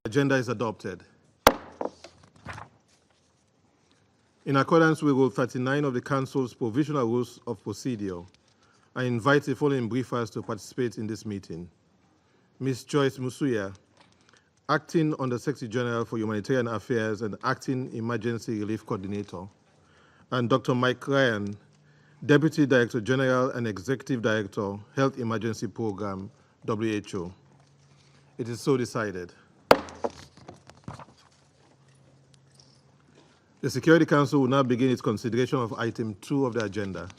Agenda is adopted. In accordance with Rule 39 of the Council's Provisional Rules of Procedure, I invite the following briefers to participate in this meeting. Ms. Joyce Musuya, Acting Under Secretary General for Humanitarian Affairs and Acting Emergency Relief Coordinator, and Dr. Mike Ryan, Deputy Director General and Executive Director, Health Emergency Program, WHO. It is so decided. The Security Council will now begin its consideration of item 2 of the agenda.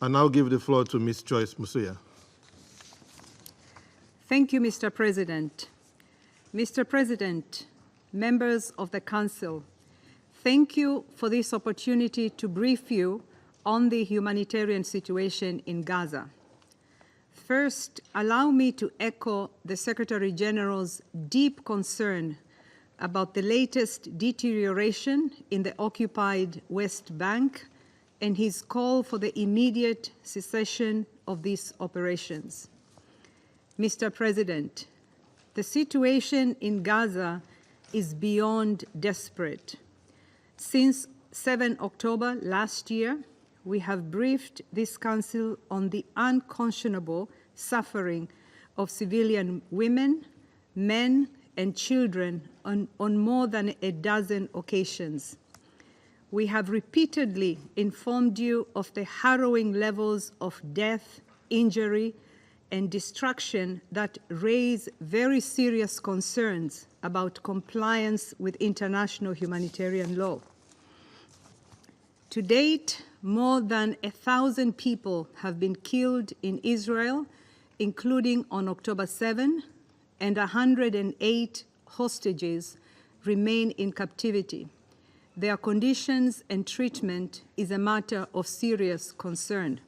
I now give the floor to Ms. Joyce Musuya. Thank you, Mr. President. Mr. President, members of the Council, thank you for this opportunity to brief you on the humanitarian situation in Gaza. First, allow me to echo the Secretary General's deep concern about the latest deterioration in the occupied West Bank and his call for the immediate cessation of these operations. Mr. President, the situation in Gaza is beyond desperate. Since 7 October last year, we have briefed this Council on the unconscionable suffering of civilian women, men, and children on more than a dozen occasions. We have repeatedly informed you of the harrowing levels of death, injury, and destruction that raise very serious concerns about compliance with international humanitarian law. To date, more than 1,000 people have been killed in Israel, including on October 7, and 108 hostages remain in captivity. Their conditions and treatment is a matter of serious concern.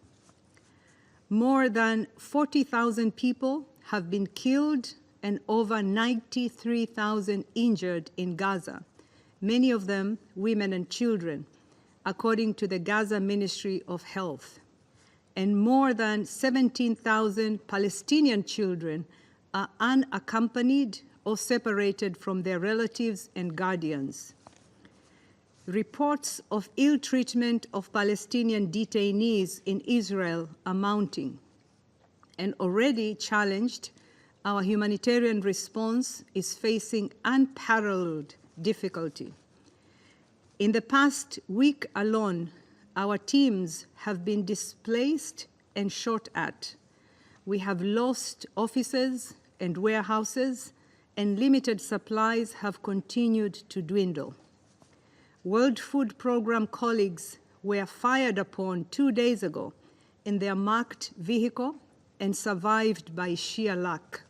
More than 40,000 people have been killed and over 93,000 injured in Gaza, many of them women and children, according to the Gaza Ministry of Health. And more than 17,000 Palestinian children are unaccompanied or separated from their relatives and guardians. Reports of ill treatment of Palestinian detainees in Israel are mounting, and already challenged, our humanitarian response is facing unparalleled difficulty. In the past week alone, our teams have been displaced and shot at. We have lost offices and warehouses, and limited supplies have continued to dwindle. World Food Programme colleagues were fired upon 2 days ago in their marked vehicle and survived by sheer luck.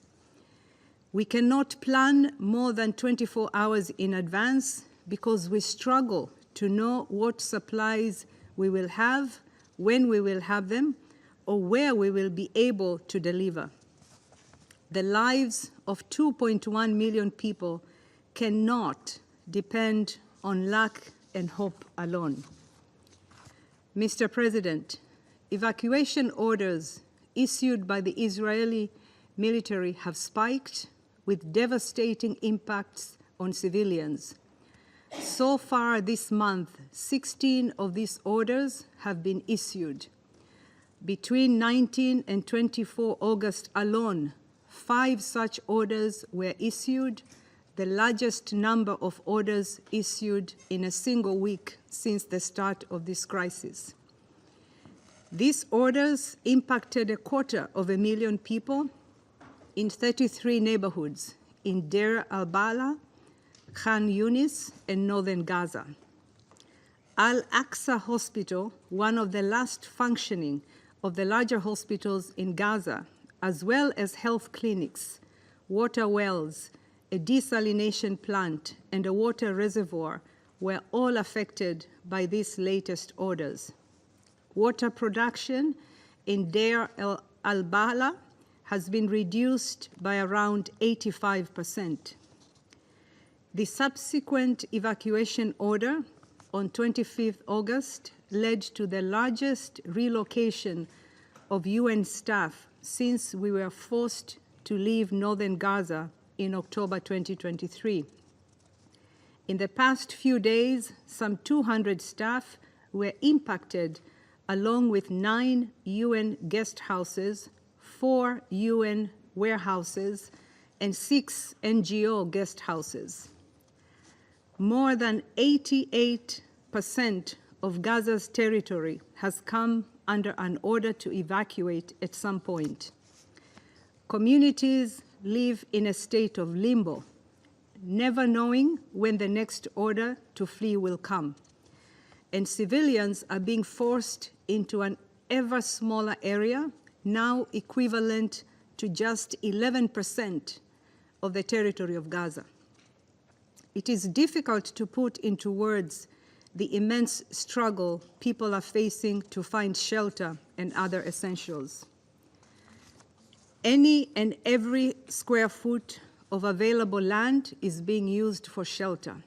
We cannot plan more than 24 hours in advance because we struggle to know what supplies we will have, when we will have them, or where we will be able to deliver. The lives of 2.1 million people cannot depend on luck and hope alone. Mr. President, evacuation orders issued by the Israeli military have spiked with devastating impacts on civilians. So far this month, 16 of these orders have been issued. Between 19 and 24 August alone, 5 such orders were issued, the largest number of orders issued in a single week since the start of this crisis. These orders impacted 250,000 people in 33 neighborhoods in Deir al-Balah, Khan Yunis, and northern Gaza. Al-Aqsa Hospital, one of the last functioning of the larger hospitals in Gaza, as well as health clinics, water wells, a desalination plant, and a water reservoir were all affected by these latest orders. Water production in Deir al-Balah has been reduced by around 85%. The subsequent evacuation order on 25th August led to the largest relocation of UN staff since we were forced to leave northern Gaza in October 2023. In the past few days, some 200 staff were impacted, along with 9 UN guest houses, 4 UN warehouses, and 6 NGO guest houses. More than 88% of Gaza's territory has come under an order to evacuate at some point. Communities live in a state of limbo, never knowing when the next order to flee will come. And civilians are being forced into an ever smaller area, now equivalent to just 11% of the territory of Gaza. It is difficult to put into words the immense struggle people are facing to find shelter and other essentials. Any and every square foot of available land is being used for shelter.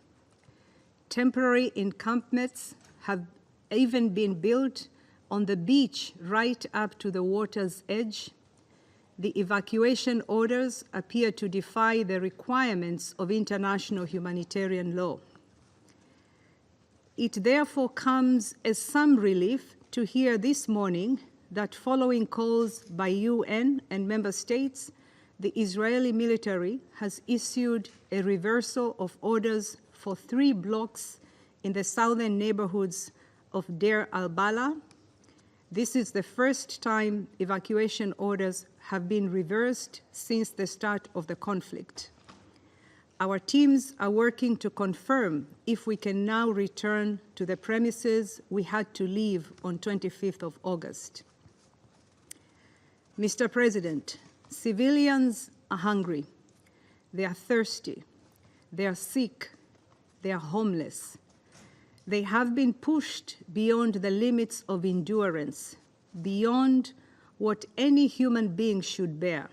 Temporary encampments have even been built on the beach right up to the water's edge. The evacuation orders appear to defy the requirements of international humanitarian law. It therefore comes as some relief to hear this morning that following calls by UN and member states, the Israeli military has issued a reversal of orders for 3 blocks in the southern neighborhoods of Deir al-Balah. This is the first time evacuation orders have been reversed since the start of the conflict. Our teams are working to confirm if we can now return to the premises we had to leave on 25th of August. Mr. President, civilians are hungry, they are thirsty, they are sick, they are homeless. They have been pushed beyond the limits of endurance, beyond what any human being should bear.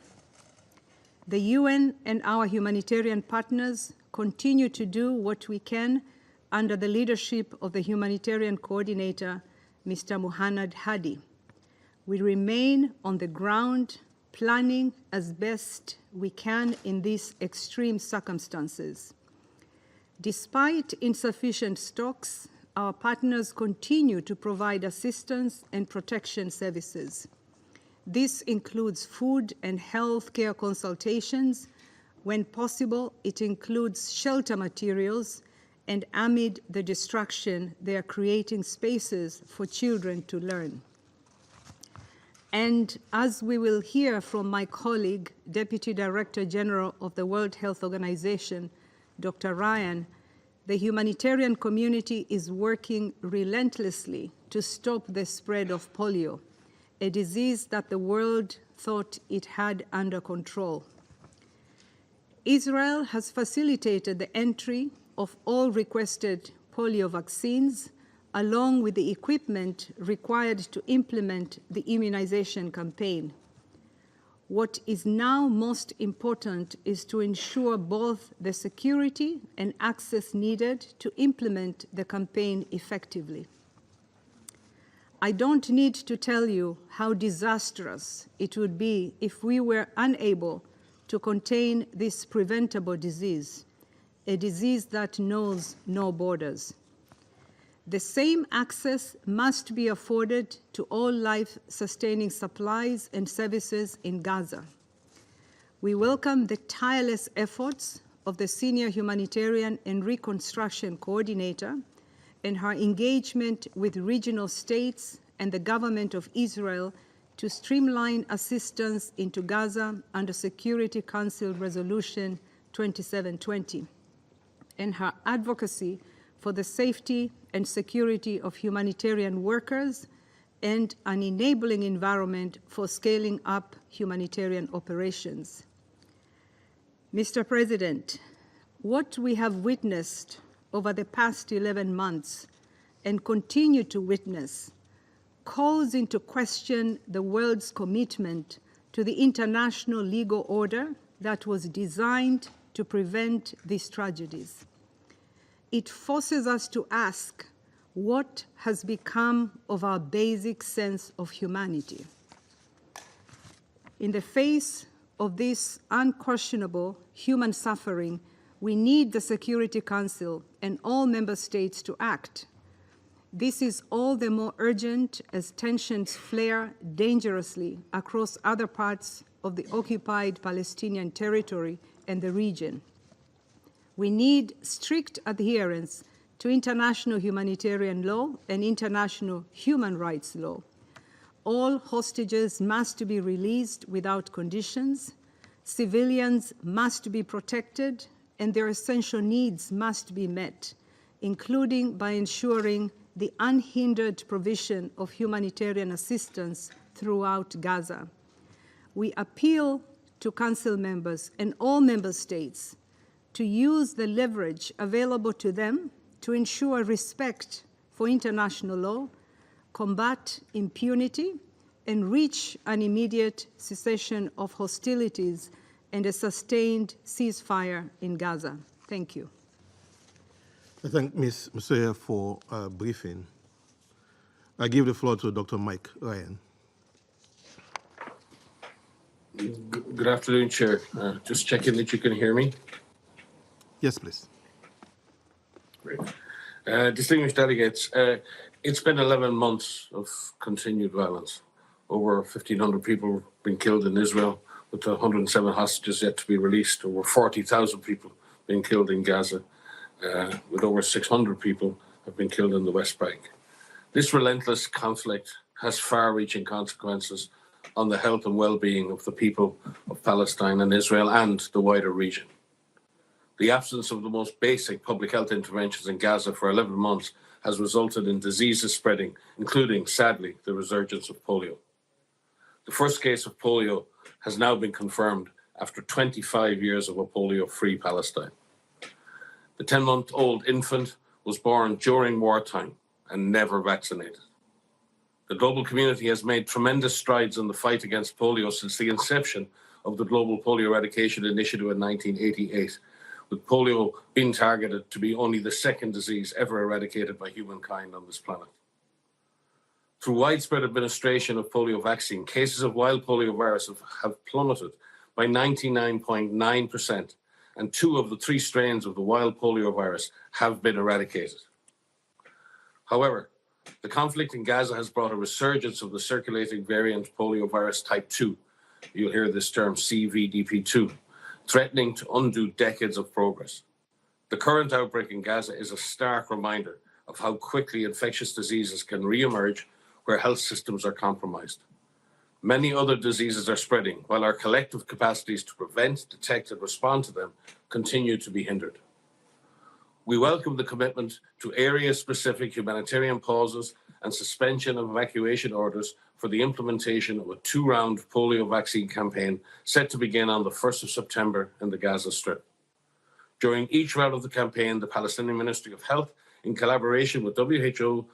The UN and our humanitarian partners continue to do what we can under the leadership of the humanitarian coordinator, Mr. Muhannad Hadi. We remain on the ground, planning as best we can in these extreme circumstances. Despite insufficient stocks, our partners continue to provide assistance and protection services. This includes food and health care consultations. When possible, it includes shelter materials, and amid the destruction, they are creating spaces for children to learn. And as we will hear from my colleague, Deputy Director General of the World Health Organization, Dr. Ryan, the humanitarian community is working relentlessly to stop the spread of polio, a disease that the world thought it had under control. Israel has facilitated the entry of all requested polio vaccines, along with the equipment required to implement the immunization campaign. What is now most important is to ensure both the security and access needed to implement the campaign effectively. I don't need to tell you how disastrous it would be if we were unable to contain this preventable disease, a disease that knows no borders. The same access must be afforded to all life-sustaining supplies and services in Gaza. We welcome the tireless efforts of the Senior Humanitarian and Reconstruction Coordinator and her engagement with regional states and the government of Israel to streamline assistance into Gaza under Security Council Resolution 2720, and her advocacy for the safety and security of humanitarian workers and an enabling environment for scaling up humanitarian operations. Mr. President, what we have witnessed over the past 11 months and continue to witness calls into question the world's commitment to the international legal order that was designed to prevent these tragedies. It forces us to ask what has become of our basic sense of humanity. In the face of this unquestionable human suffering, we need the Security Council and all member states to act. This is all the more urgent as tensions flare dangerously across other parts of the occupied Palestinian territory and the region. We need strict adherence to international humanitarian law and international human rights law. All hostages must be released without conditions. Civilians must be protected, and their essential needs must be met, including by ensuring the unhindered provision of humanitarian assistance throughout Gaza. We appeal to Council members and all member states to use the leverage available to them to ensure respect for international law, combat impunity, and reach an immediate cessation of hostilities and a sustained ceasefire in Gaza. Thank you. I thank Ms. Musoya for briefing. I give the floor to Dr. Mike Ryan. Good afternoon, Chair. Just checking that you can hear me. Yes, please. Great. Distinguished delegates, it's been 11 months of continued violence. Over 1,500 people have been killed in Israel, with 107 hostages yet to be released. Over 40,000 people being killed in Gaza, with over 600 people have been killed in the West Bank. This relentless conflict has far-reaching consequences on the health and well-being of the people of Palestine and Israel and the wider region. The absence of the most basic public health interventions in Gaza for 11 months has resulted in diseases spreading, including, sadly, the resurgence of polio. The first case of polio has now been confirmed after 25 years of a polio-free Palestine. The 10-month-old infant was born during wartime and never vaccinated. The global community has made tremendous strides in the fight against polio since the inception of the Global Polio Eradication Initiative in 1988, with polio being targeted to be only the second disease ever eradicated by humankind on this planet. Through widespread administration of polio vaccine, cases of wild polio virus have plummeted by 99.9%, and 2 of the 3 strains of the wild polio virus have been eradicated. However, the conflict in Gaza has brought a resurgence of the circulating variant poliovirus type 2, you'll hear this term CVDP2, threatening to undo decades of progress. The current outbreak in Gaza is a stark reminder of how quickly infectious diseases can re-emerge where health systems are compromised. Many other diseases are spreading, while our collective capacities to prevent, detect, and respond to them continue to be hindered. We welcome the commitment to area-specific humanitarian pauses and suspension of evacuation orders for the implementation of a 2-round polio vaccine campaign set to begin on the 1st of September in the Gaza Strip. During each round of the campaign, the Palestinian Ministry of Health, in collaboration with WHO,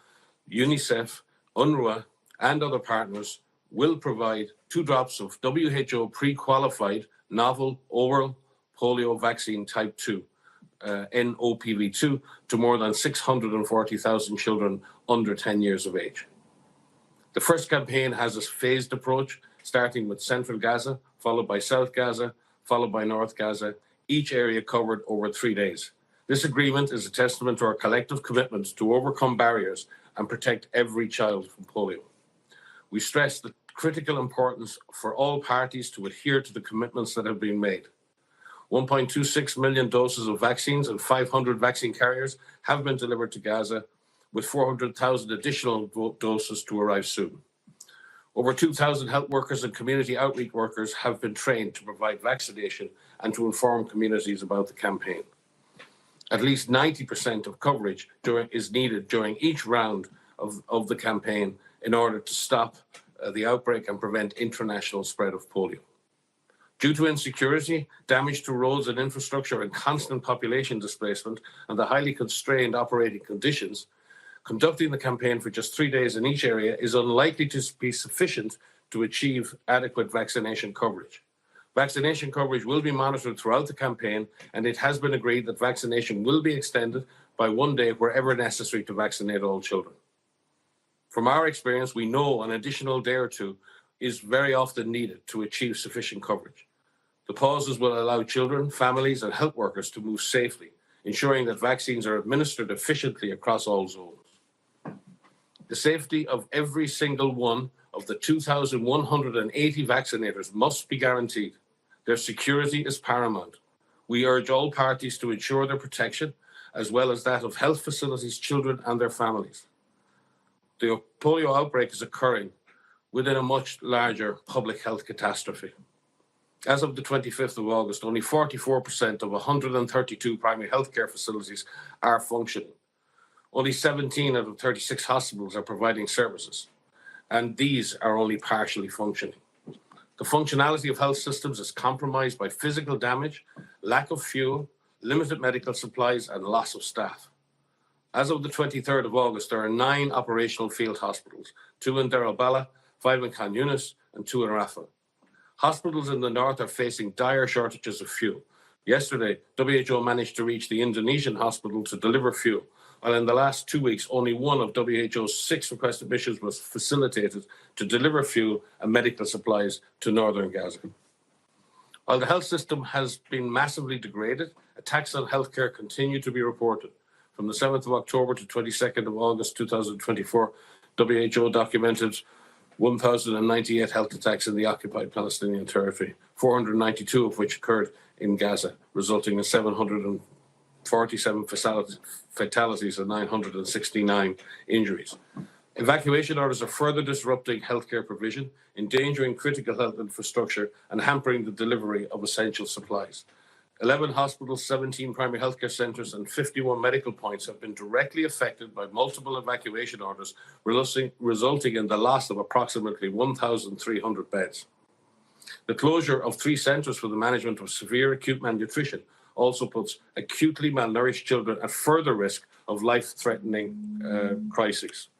UNICEF, UNRWA, and other partners, will provide 2 drops of WHO pre-qualified novel oral polio vaccine type 2, NOPV2, to more than 640,000 children under 10 years of age. The first campaign has a phased approach, starting with Central Gaza, followed by South Gaza, followed by North Gaza, each area covered over 3 days. This agreement is a testament to our collective commitment to overcome barriers and protect every child from polio. We stress the critical importance for all parties to adhere to the commitments that have been made. 1.26 million doses of vaccines and 500 vaccine carriers have been delivered to Gaza, with 400,000 additional doses to arrive soon. Over 2,000 health workers and community outreach workers have been trained to provide vaccination and to inform communities about the campaign. At least 90% of coverage is needed during each round of the campaign in order to stop the outbreak and prevent international spread of polio. Due to insecurity, damage to roads and infrastructure, and constant population displacement, and the highly constrained operating conditions, conducting the campaign for just 3 days in each area is unlikely to be sufficient to achieve adequate vaccination coverage. Vaccination coverage will be monitored throughout the campaign, and it has been agreed that vaccination will be extended by 1 day wherever necessary to vaccinate all children. From our experience, we know an additional day or 2 is very often needed to achieve sufficient coverage. The pauses will allow children, families, and health workers to move safely, ensuring that vaccines are administered efficiently across all zones. The safety of every single one of the 2,180 vaccinators must be guaranteed. Their security is paramount. We urge all parties to ensure their protection, as well as that of health facilities, children, and their families. The polio outbreak is occurring within a much larger public health catastrophe. As of the 25th of August, only 44% of 132 primary healthcare facilities are functioning. Only 17 out of 36 hospitals are providing services, and these are only partially functioning. The functionality of health systems is compromised by physical damage, lack of fuel, limited medical supplies, and loss of staff. As of the 23rd of August, there are 9 operational field hospitals, 2 in Deir el-Bala, 5 in Khan Yunis, and 2 in Rafah. Hospitals in the north are facing dire shortages of fuel. Yesterday, WHO managed to reach the Indonesian hospital to deliver fuel, while in the last 2 weeks, only one of WHO's 6 requested missions was facilitated to deliver fuel and medical supplies to northern Gaza. While the health system has been massively degraded, attacks on healthcare continue to be reported. From the 7th of October to 22nd of August 2024, WHO documented 1,098 health attacks in the occupied Palestinian territory, 492 of which occurred in Gaza, resulting in 747 fatalities and 969 injuries. Evacuation orders are further disrupting healthcare provision, endangering critical health infrastructure, and hampering the delivery of essential supplies. 11 hospitals, 17 primary healthcare centres, and 51 medical points have been directly affected by multiple evacuation orders, resulting in the loss of approximately 1,300 beds. The closure of 3 centres for the management of severe acute malnutrition also puts acutely malnourished children at further risk of life-threatening crises.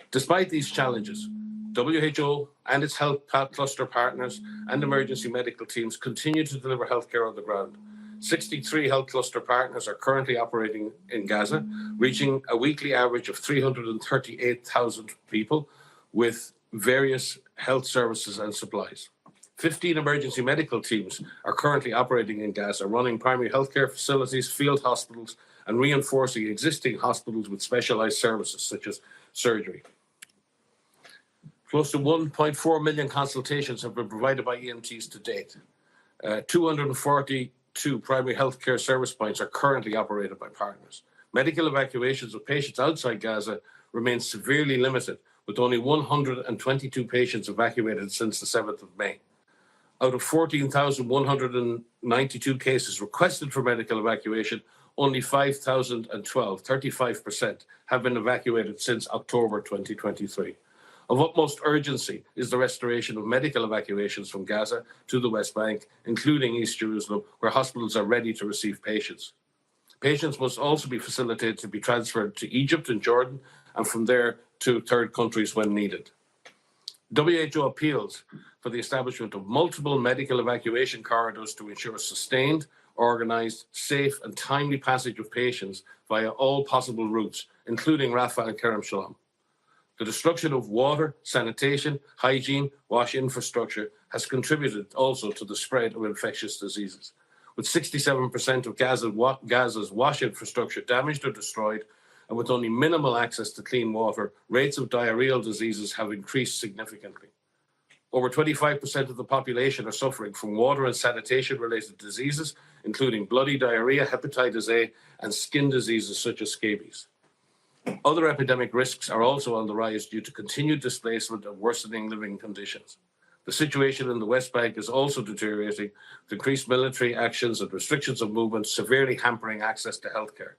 Despite these challenges, WHO and its health cluster partners and emergency medical teams continue to deliver healthcare on the ground. 63 health cluster partners are currently operating in Gaza, reaching a weekly average of 338,000 people with various health services and supplies. 15 emergency medical teams are currently operating in Gaza, running primary healthcare facilities, field hospitals, and reinforcing existing hospitals with specialized services such as surgery. Close to 1.4 million consultations have been provided by EMTs to date. 242 primary healthcare service points are currently operated by partners. Medical evacuations of patients outside Gaza remain severely limited, with only 122 patients evacuated since the 7th of May. Out of 14,192 cases requested for medical evacuation, only 5,012, 35%, have been evacuated since October 2023. Of utmost urgency is the restoration of medical evacuations from Gaza to the West Bank, including East Jerusalem, where hospitals are ready to receive patients. Patients must also be facilitated to be transferred to Egypt and Jordan, and from there to third countries when needed. WHO appeals for the establishment of multiple medical evacuation corridors to ensure sustained, organised, safe and timely passage of patients via all possible routes, including Rafah and Kerem Shalom. The destruction of water, sanitation, hygiene, wash infrastructure has contributed also to the spread of infectious diseases. With 67% of Gaza's wash infrastructure damaged or destroyed, and with only minimal access to clean water, rates of diarrheal diseases have increased significantly. Over 25% of the population are suffering from water and sanitation-related diseases, including bloody diarrhea, hepatitis A, and skin diseases such as scabies. Other epidemic risks are also on the rise due to continued displacement and worsening living conditions. The situation in the West Bank is also deteriorating, with increased military actions and restrictions of movement severely hampering access to healthcare.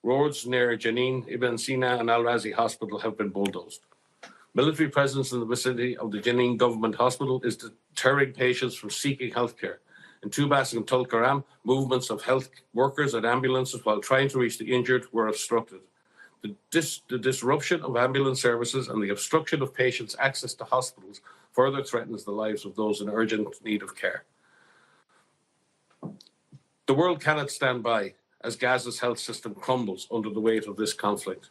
Roads near Jenin, Ibn Sina and Al-Razi Hospital have been bulldozed. Military presence in the vicinity of the Jenin Government Hospital is deterring patients from seeking healthcare. In Tubas and Tul Karam, movements of health workers and ambulances while trying to reach the injured were obstructed. The disruption of ambulance services and the obstruction of patients' access to hospitals further threatens the lives of those in urgent need of care. The world cannot stand by as Gaza's health system crumbles under the weight of this conflict.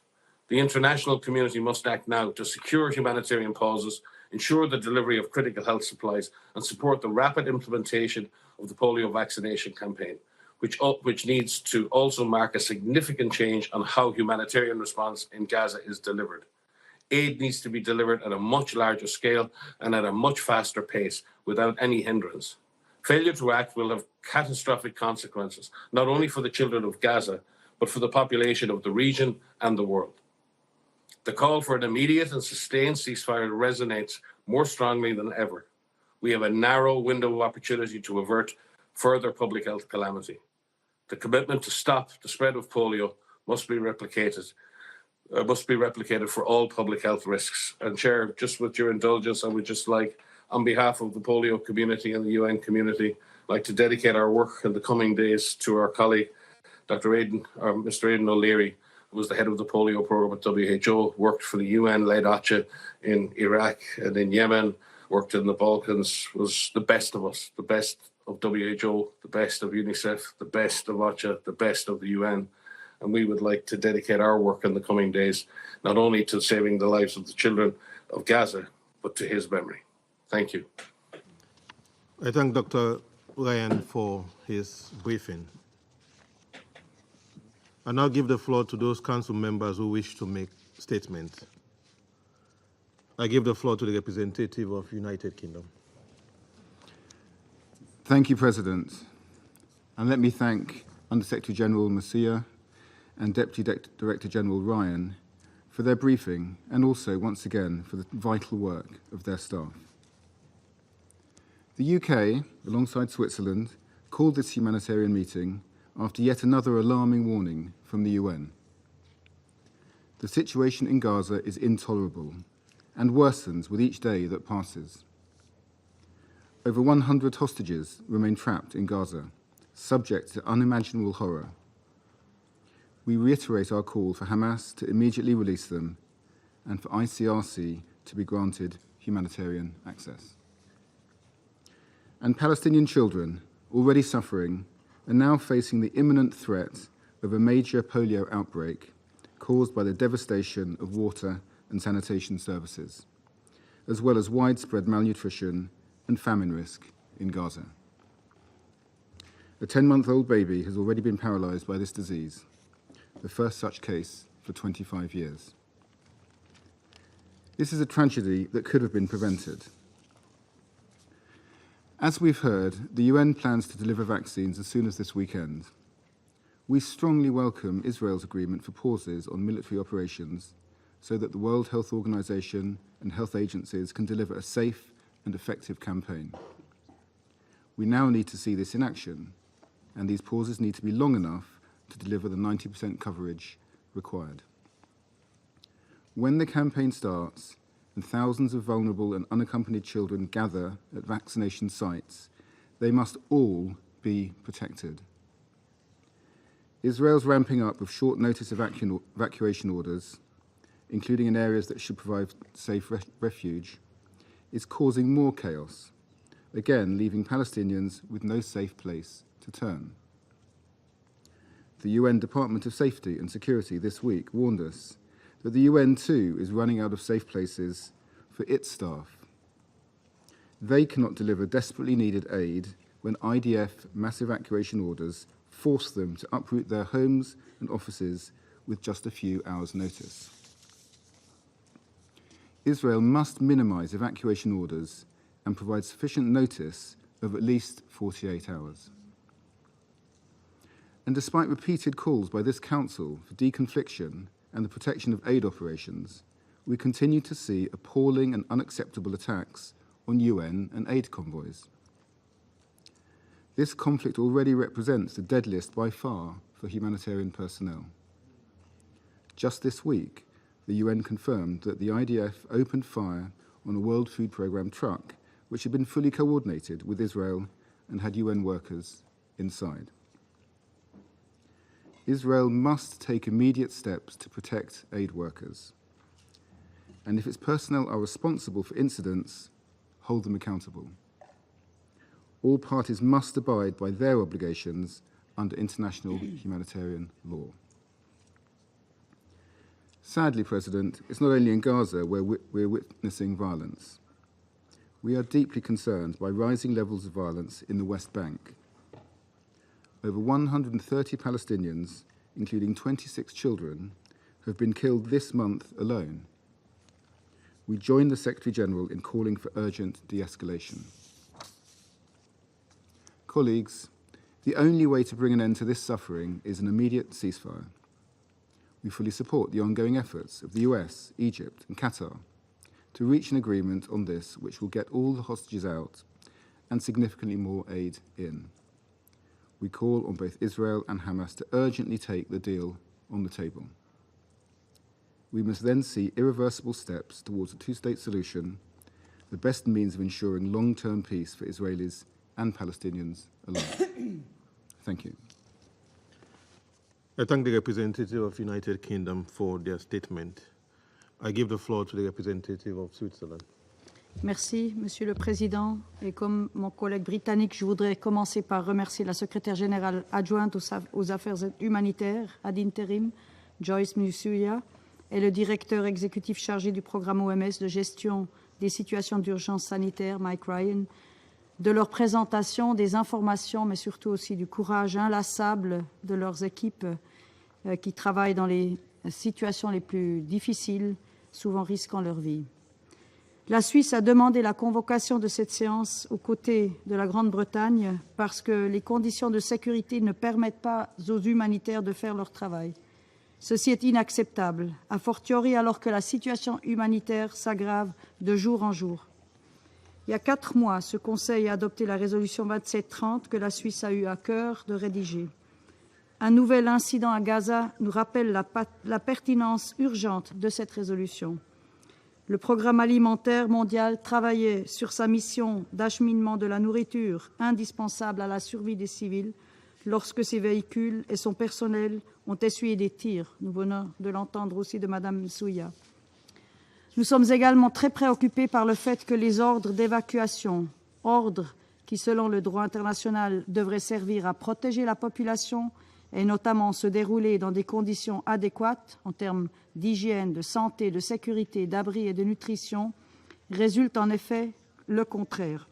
The international community must act now to secure humanitarian pauses, ensure the delivery of critical health supplies, and support the rapid implementation of the polio vaccination campaign, which needs to also mark a significant change on how humanitarian response in Gaza is delivered. Aid needs to be delivered at a much larger scale and at a much faster pace without any hindrance. Failure to act will have catastrophic consequences, not only for the children of Gaza, but for the population of the region and the world. The call for an immediate and sustained ceasefire resonates more strongly than ever. We have a narrow window of opportunity to avert further public health calamity. The commitment to stop the spread of polio must be replicated for all public health risks. And Chair, just with your indulgence, I would just like, on behalf of the polio community and the UN community, like to dedicate our work in the coming days to our colleague, Mr. Aidan O'Leary, who was the head of the polio program at WHO, worked for the UN, led OCHA in Iraq and in Yemen, worked in the Balkans, was the best of us, the best of WHO, the best of UNICEF, the best of OCHA, the best of the UN. And we would like to dedicate our work in the coming days, not only to saving the lives of the children of Gaza, but to his memory. Thank you. I thank Dr. Ryan for his briefing. I now give the floor to those council members who wish to make statements. I give the floor to the representative of United Kingdom. Thank you, President. And let me thank Under-Secretary General Nicosia and Deputy Director General Ryan for their briefing and also, once again, for the vital work of their staff. The UK, alongside Switzerland, called this humanitarian meeting after yet another alarming warning from the UN. The situation in Gaza is intolerable and worsens with each day that passes. Over 100 hostages remain trapped in Gaza, subject to unimaginable horror. We reiterate our call for Hamas to immediately release them and for ICRC to be granted humanitarian access. And Palestinian children, already suffering, are now facing the imminent threat of a major polio outbreak caused by the devastation of water and sanitation services, as well as widespread malnutrition and famine risk in Gaza. A 10-month-old baby has already been paralyzed by this disease, the first such case for 25 years. This is a tragedy that could have been prevented. As we've heard, the UN plans to deliver vaccines as soon as this weekend. We strongly welcome Israel's agreement for pauses on military operations so that the World Health Organization and health agencies can deliver a safe and effective campaign. We now need to see this in action, and these pauses need to be long enough to deliver the 90% coverage required. When the campaign starts and thousands of vulnerable and unaccompanied children gather at vaccination sites, they must all be protected. Israel's ramping up of short notice evacuation orders, including in areas that should provide safe refuge, is causing more chaos, again leaving Palestinians with no safe place to turn. The UN Department of Safety and Security this week warned us that the UN too is running out of safe places for its staff. They cannot deliver desperately needed aid when IDF mass evacuation orders force them to uproot their homes and offices with just a few hours' notice. Israel must minimize evacuation orders and provide sufficient notice of at least 48 hours. And despite repeated calls by this Council for deconfliction and the protection of aid operations, we continue to see appalling and unacceptable attacks on UN and aid convoys. This conflict already represents the deadliest by far for humanitarian personnel. Just this week, the UN confirmed that the IDF opened fire on a World Food Programme truck which had been fully coordinated with Israel and had UN workers inside. Israel must take immediate steps to protect aid workers. And if its personnel are responsible for incidents, hold them accountable. All parties must abide by their obligations under international humanitarian law. Sadly, President, it's not only in Gaza where we're witnessing violence. we are deeply concerned by rising levels of violence in the West Bank. Over 130 Palestinians, including 26 children, have been killed this month alone. We join the Secretary-General in calling for urgent de-escalation. Colleagues, the only way to bring an end to this suffering is an immediate ceasefire. We fully support the ongoing efforts of the US, Egypt, and Qatar to reach an agreement on this which will get all the hostages out and significantly more aid in. We call on both Israel and Hamas to urgently take the deal on the table. We must then see irreversible steps towards a two-state solution, the best means of ensuring long-term peace for Israelis and Palestinians alone. Thank you. I thank the representative of the United Kingdom for their statement. I give the floor to the representative of Switzerland. Merci, Monsieur le Président. Et comme mon collègue britannique, je voudrais commencer par remercier la secrétaire générale adjointe aux affaires humanitaires ad interim, Joyce Nicosia, et le directeur exécutif chargé du programme OMS de gestion des situations d'urgence sanitaire, Mike Ryan, de leur présentation, des informations, mais surtout aussi du courage inlassable de leurs équipes qui travaillent dans les situations les plus difficiles, souvent risquant leur vie. La Suisse a demandé la convocation de cette séance aux côtés de la Grande-Bretagne parce que les conditions de sécurité ne permettent pas aux humanitaires de faire leur travail. Ceci est inacceptable, a fortiori alors que la situation humanitaire s'aggrave de jour en jour. Il y a 4 mois, ce Conseil a adopté la résolution 2730 que la Suisse a eu à cœur de rédiger. Un nouvel incident à Gaza nous rappelle la pertinence urgente de cette résolution. Le Programme alimentaire mondial travaillait sur sa mission d'acheminement de la nourriture indispensable à la survie des civils lorsque ses véhicules et son personnel ont essuyé des tirs. Nous venons de l'entendre aussi de Mme Nicosia. Nous sommes également très préoccupés par le fait que les ordres d'évacuation, ordres qui, selon le droit international, devraient servir à protéger la population et notamment se dérouler dans des conditions adéquates en termes d'hygiène, de santé, de sécurité, d'abri et de nutrition, résultent en effet le contraire.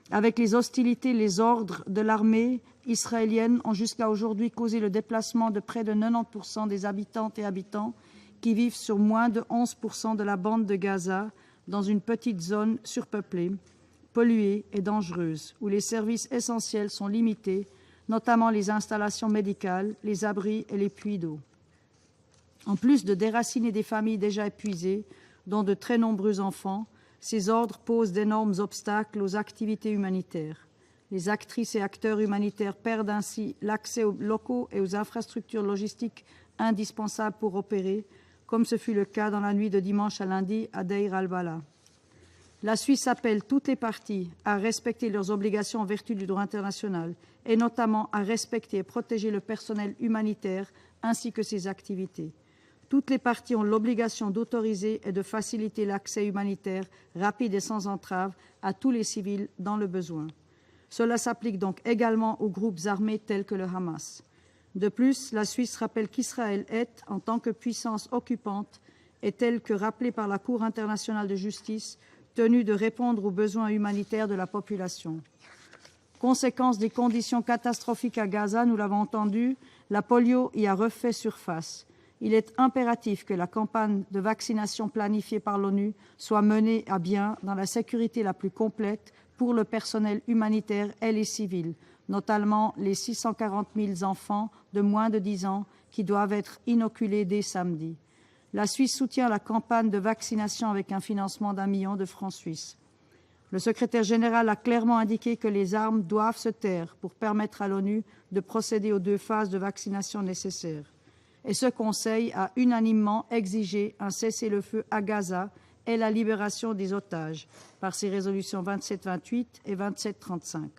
Avec les hostilités, les ordres de l'armée israélienne ont jusqu'à aujourd'hui causé le déplacement de près de 90% des habitantes et habitants qui vivent sur moins de 11% de la bande de Gaza, dans une petite zone surpeuplée, polluée et dangereuse, où les services essentiels sont limités, notamment les installations médicales, les abris et les puits d'eau. En plus de déraciner des familles déjà épuisées, dont de très nombreux enfants, ces ordres posent d'énormes obstacles aux activités humanitaires. Les actrices et acteurs humanitaires perdent ainsi l'accès aux locaux et aux infrastructures logistiques indispensables pour opérer, comme ce fut le cas dans la nuit de dimanche à lundi à Deir al-Bala. La Suisse appelle toutes les parties à respecter leurs obligations en vertu du droit international et notamment à respecter et protéger le personnel humanitaire ainsi que ses activités. Toutes les parties ont l'obligation d'autoriser et de faciliter l'accès humanitaire rapide et sans entrave à tous les civils dans le besoin. Cela s'applique donc également aux groupes armés tels que le Hamas. De plus, la Suisse rappelle qu'Israël est, en tant que puissance occupante, et tel que rappelé par la Cour internationale de justice, tenu de répondre aux besoins humanitaires de la population. Conséquence des conditions catastrophiques à Gaza, nous l'avons entendu, la polio y a refait surface. Il est impératif que la campagne de vaccination planifiée par l'ONU soit menée à bien dans la sécurité la plus complète pour le personnel humanitaire et les civils, notamment les 640 000 enfants de moins de 10 ans qui doivent être inoculés dès samedi. La Suisse soutient la campagne de vaccination avec un financement d'1 million de francs suisses. Le secrétaire général a clairement indiqué que les armes doivent se taire pour permettre à l'ONU de procéder aux 2 phases de vaccination nécessaires. Et ce Conseil a unanimement exigé un cessez-le-feu à Gaza et la libération des otages par ses résolutions 2728 et 2735.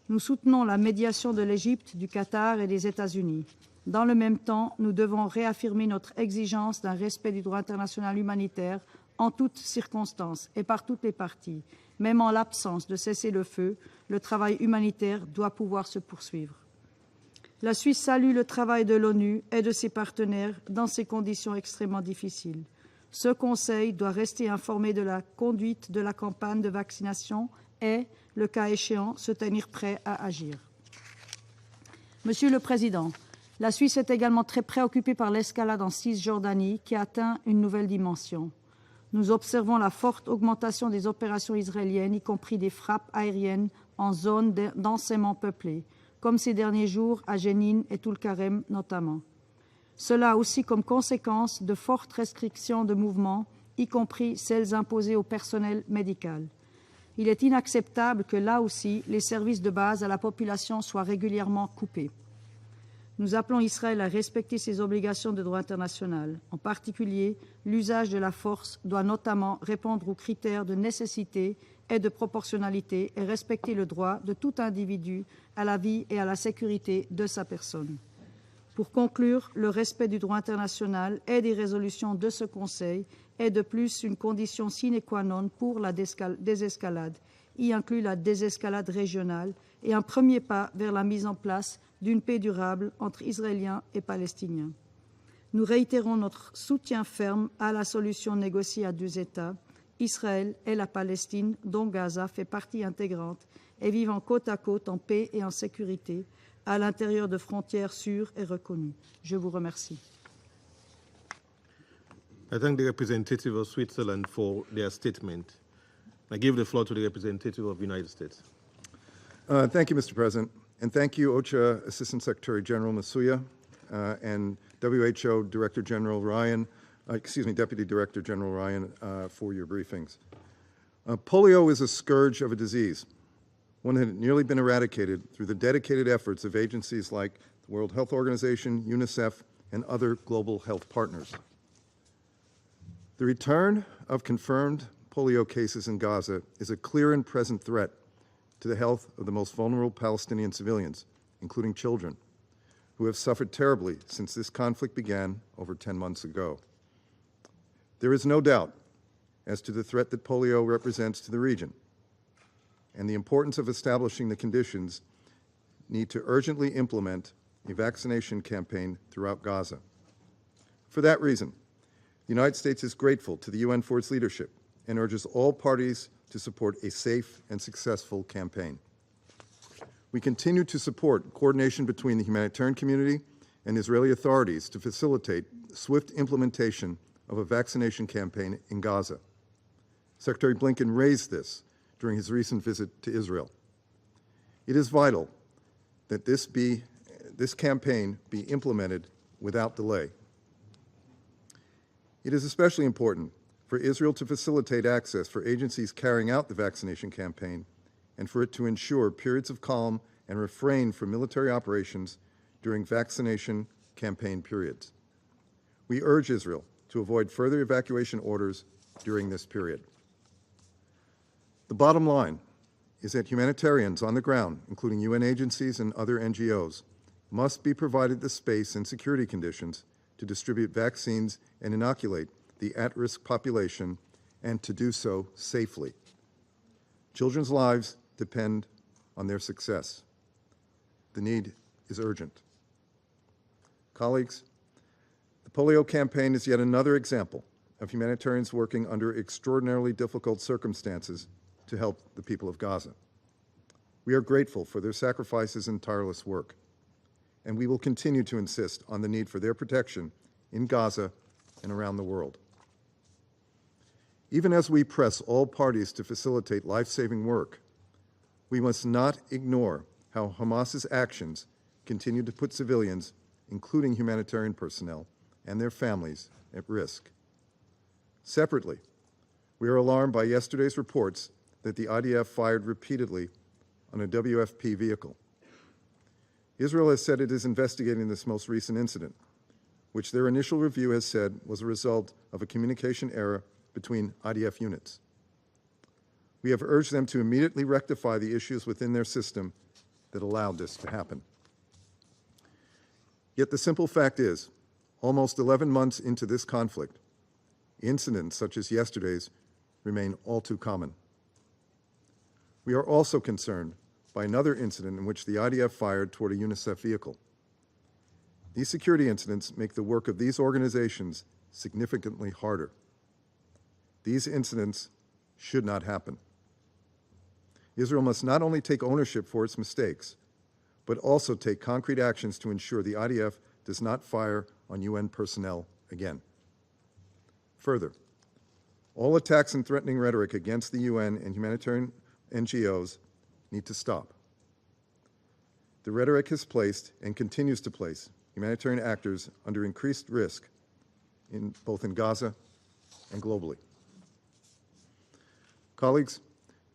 Nous soutenons la médiation de l'Égypte, du Qatar et des États-Unis. Dans le même temps, nous devons réaffirmer notre exigence d'un respect du droit international humanitaire en toutes circonstances et par toutes les parties. Même en l'absence de cessez-le-feu, le travail humanitaire doit pouvoir se poursuivre. La Suisse salue le travail de l'ONU et de ses partenaires dans ces conditions extrêmement difficiles. Ce Conseil doit rester informé de la conduite de la campagne de vaccination et, le cas échéant, se tenir prêt à agir. Monsieur le Président, la Suisse est également très préoccupée par l'escalade en Cisjordanie qui atteint une nouvelle dimension. Nous observons la forte augmentation des opérations israéliennes, y compris des frappes aériennes en zone densément peuplée, comme ces derniers jours à Jenin et Tulkarem notamment. Cela a aussi comme conséquence de fortes restrictions de mouvement, y compris celles imposées au personnel médical. Il est inacceptable que là aussi, les services de base à la population soient régulièrement coupés. Nous appelons Israël à respecter ses obligations de droit international. En particulier, l'usage de la force doit notamment répondre aux critères de nécessité et de proportionnalité et respecter le droit de tout individu à la vie et à la sécurité de sa personne. Pour conclure, le respect du droit international et des résolutions de ce Conseil est de plus une condition sine qua non pour la désescalade, y inclut la désescalade régionale et un premier pas vers la mise en place d'une paix durable entre Israéliens et Palestiniens. Nous réitérons notre soutien ferme à la solution négociée à 2 États, Israël et la Palestine, dont Gaza fait partie intégrante, et vivant côte à côte en paix et en sécurité, à l'intérieur de frontières sûres et reconnues. Je vous remercie. I thank the representative of Switzerland for their statement. I give the floor to the representative of the United States. Thank you, Mr. President. And thank you, OCHA Assistant Secretary General Nicosia and WHO Director General Ryan, Deputy Director General Ryan, for your briefings. Polio is a scourge of a disease, one that had nearly been eradicated through the dedicated efforts of agencies like the World Health Organization, UNICEF, and other global health partners. The return of confirmed polio cases in Gaza is a clear and present threat to the health of the most vulnerable Palestinian civilians, including children, who have suffered terribly since this conflict began over 10 months ago. There is no doubt as to the threat that polio represents to the region and the importance of establishing the conditions need to urgently implement a vaccination campaign throughout Gaza. For that reason, the United States is grateful to the UN for its leadership and urges all parties to support a safe and successful campaign. We continue to support coordination between the humanitarian community and Israeli authorities to facilitate swift implementation of a vaccination campaign in Gaza. Secretary Blinken raised this during his recent visit to Israel. It is vital that this campaign be implemented without delay. It is especially important for Israel to facilitate access for agencies carrying out the vaccination campaign and for it to ensure periods of calm and refrain from military operations during vaccination campaign periods. We urge Israel to avoid further evacuation orders during this period. The bottom line is that humanitarians on the ground, including UN agencies and other NGOs, must be provided the space and security conditions to distribute vaccines and inoculate the at-risk population, and to do so safely. Children's lives depend on their success. The need is urgent. Colleagues, the polio campaign is yet another example of humanitarians working under extraordinarily difficult circumstances to help the people of Gaza. We are grateful for their sacrifices and tireless work, and we will continue to insist on the need for their protection in Gaza and around the world. Even as we press all parties to facilitate life-saving work, we must not ignore how Hamas's actions continue to put civilians, including humanitarian personnel, and their families at risk. Separately, we are alarmed by yesterday's reports that the IDF fired repeatedly on a WFP vehicle. Israel has said it is investigating this most recent incident, which their initial review has said was a result of a communication error between IDF units. We have urged them to immediately rectify the issues within their system that allowed this to happen. Yet the simple fact is, almost 11 months into this conflict, incidents such as yesterday's remain all too common. We are also concerned by another incident in which the IDF fired toward a UNICEF vehicle. These security incidents make the work of these organizations significantly harder. These incidents should not happen. Israel must not only take ownership for its mistakes, but also take concrete actions to ensure the IDF does not fire on UN personnel again. Further, all attacks and threatening rhetoric against the UN and humanitarian NGOs need to stop. The rhetoric has placed and continues to place humanitarian actors under increased risk both in Gaza and globally. Colleagues,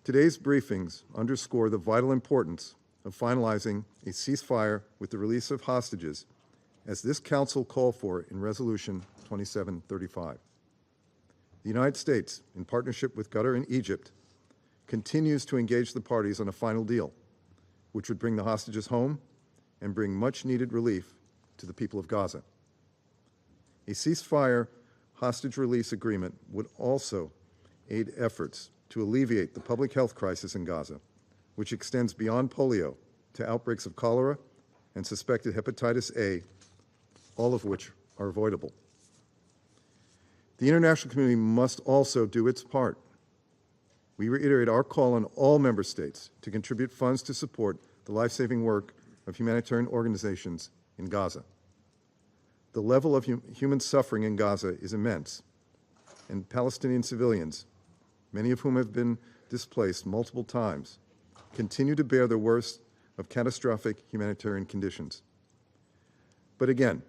today's briefings underscore the vital importance of finalizing a ceasefire with the release of hostages, as this Council called for in Resolution 2735. The United States, in partnership with Qatar and Egypt, continues to engage the parties on a final deal, which would bring the hostages home and bring much-needed relief to the people of Gaza. A ceasefire hostage release agreement would also aid efforts to alleviate the public health crisis in Gaza, which extends beyond polio to outbreaks of cholera and suspected hepatitis A, all of which are avoidable. The international community must also do its part. We reiterate our call on all member states to contribute funds to support the life-saving work of humanitarian organizations in Gaza. The level of human suffering in Gaza is immense, and Palestinian civilians, many of whom have been displaced multiple times, continue to bear the worst of catastrophic humanitarian conditions. But again,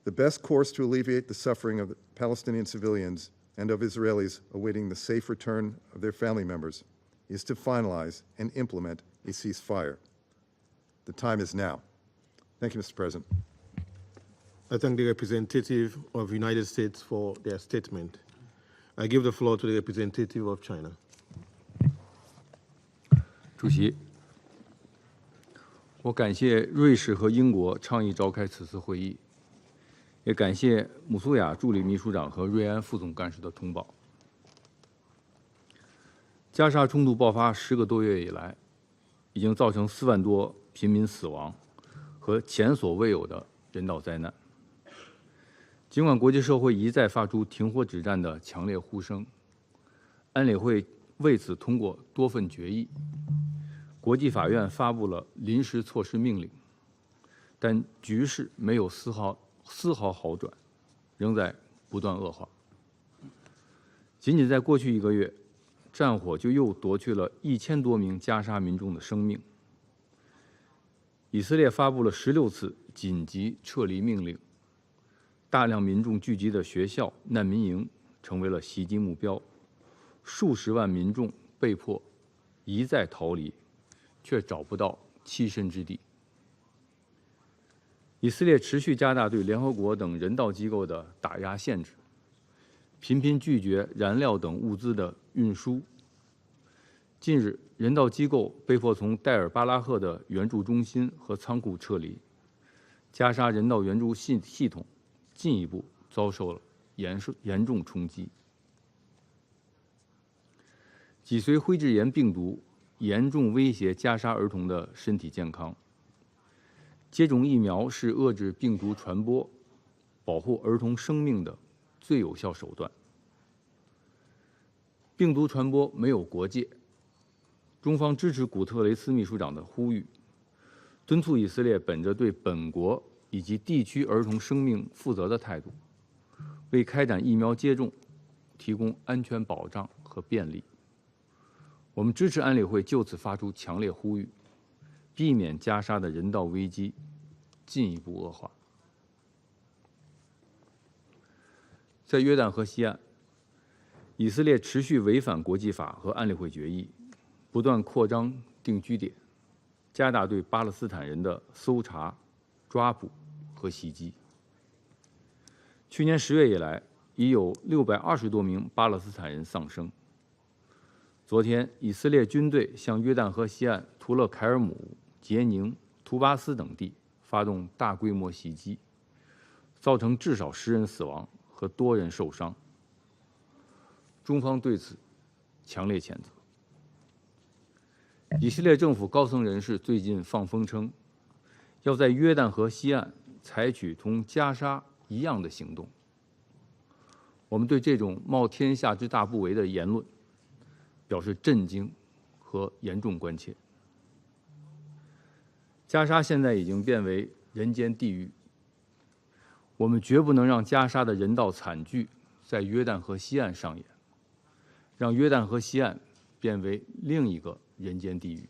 the best course to alleviate the suffering of the Palestinian civilians and of Israelis awaiting the safe return of their family members is to finalize and implement a ceasefire. The time is now. Thank you, Mr. President. I thank the representative of the United States for their statement. I give the floor to the representative of China. 主席，我感谢瑞士和英国倡议召开此次会议，也感谢姆苏雅助理秘书长和瑞安副总干事的通报。加沙冲突爆发10个多月以来，已经造成4万多平民死亡和前所未有的人道灾难。尽管国际社会一再发出停火止战的强烈呼声，安理会为此通过多份决议，国际法院发布了临时措施命令，但局势没有丝毫好转，仍在不断恶化。仅仅在过去1个月，战火就又夺去了1000多名加沙民众的生命。以色列发布了16次紧急撤离命令，大量民众聚集的学校、难民营成为了袭击目标，数十万民众被迫一再逃离，却找不到栖身之地。以色列持续加大对联合国等人道机构的打压限制，频频拒绝燃料等物资的运输。近日，人道机构被迫从戴尔巴拉赫的援助中心和仓库撤离，加沙人道援助系统进一步遭受了严重冲击。脊髓灰质炎病毒严重威胁加沙儿童的身体健康。接种疫苗是遏制病毒传播、保护儿童生命的最有效手段。病毒传播没有国界，中方支持古特雷斯秘书长的呼吁，敦促以色列本着对本国以及地区儿童生命负责的态度，为开展疫苗接种提供安全保障和便利。我们支持安理会就此发出强烈呼吁，避免加沙的人道危机进一步恶化。在约旦河西岸，以色列持续违反国际法和安理会决议，不断扩张定居点，加大对巴勒斯坦人的搜查、抓捕和袭击。去年10月以来，已有620多名巴勒斯坦人丧生。昨天，以色列军队向约旦河西岸图勒凯尔姆、杰宁、图巴斯等地发动大规模袭击，造成至少10人死亡和多人受伤。中方对此强烈谴责。以色列政府高层人士最近放风称，要在约旦河西岸采取同加沙一样的行动。我们对这种冒天下之大不韪的言论表示震惊和严重关切。加沙现在已经变为人间地狱，我们绝不能让加沙的人道惨剧在约旦河西岸上演，让约旦河西岸变为另一个人间地狱。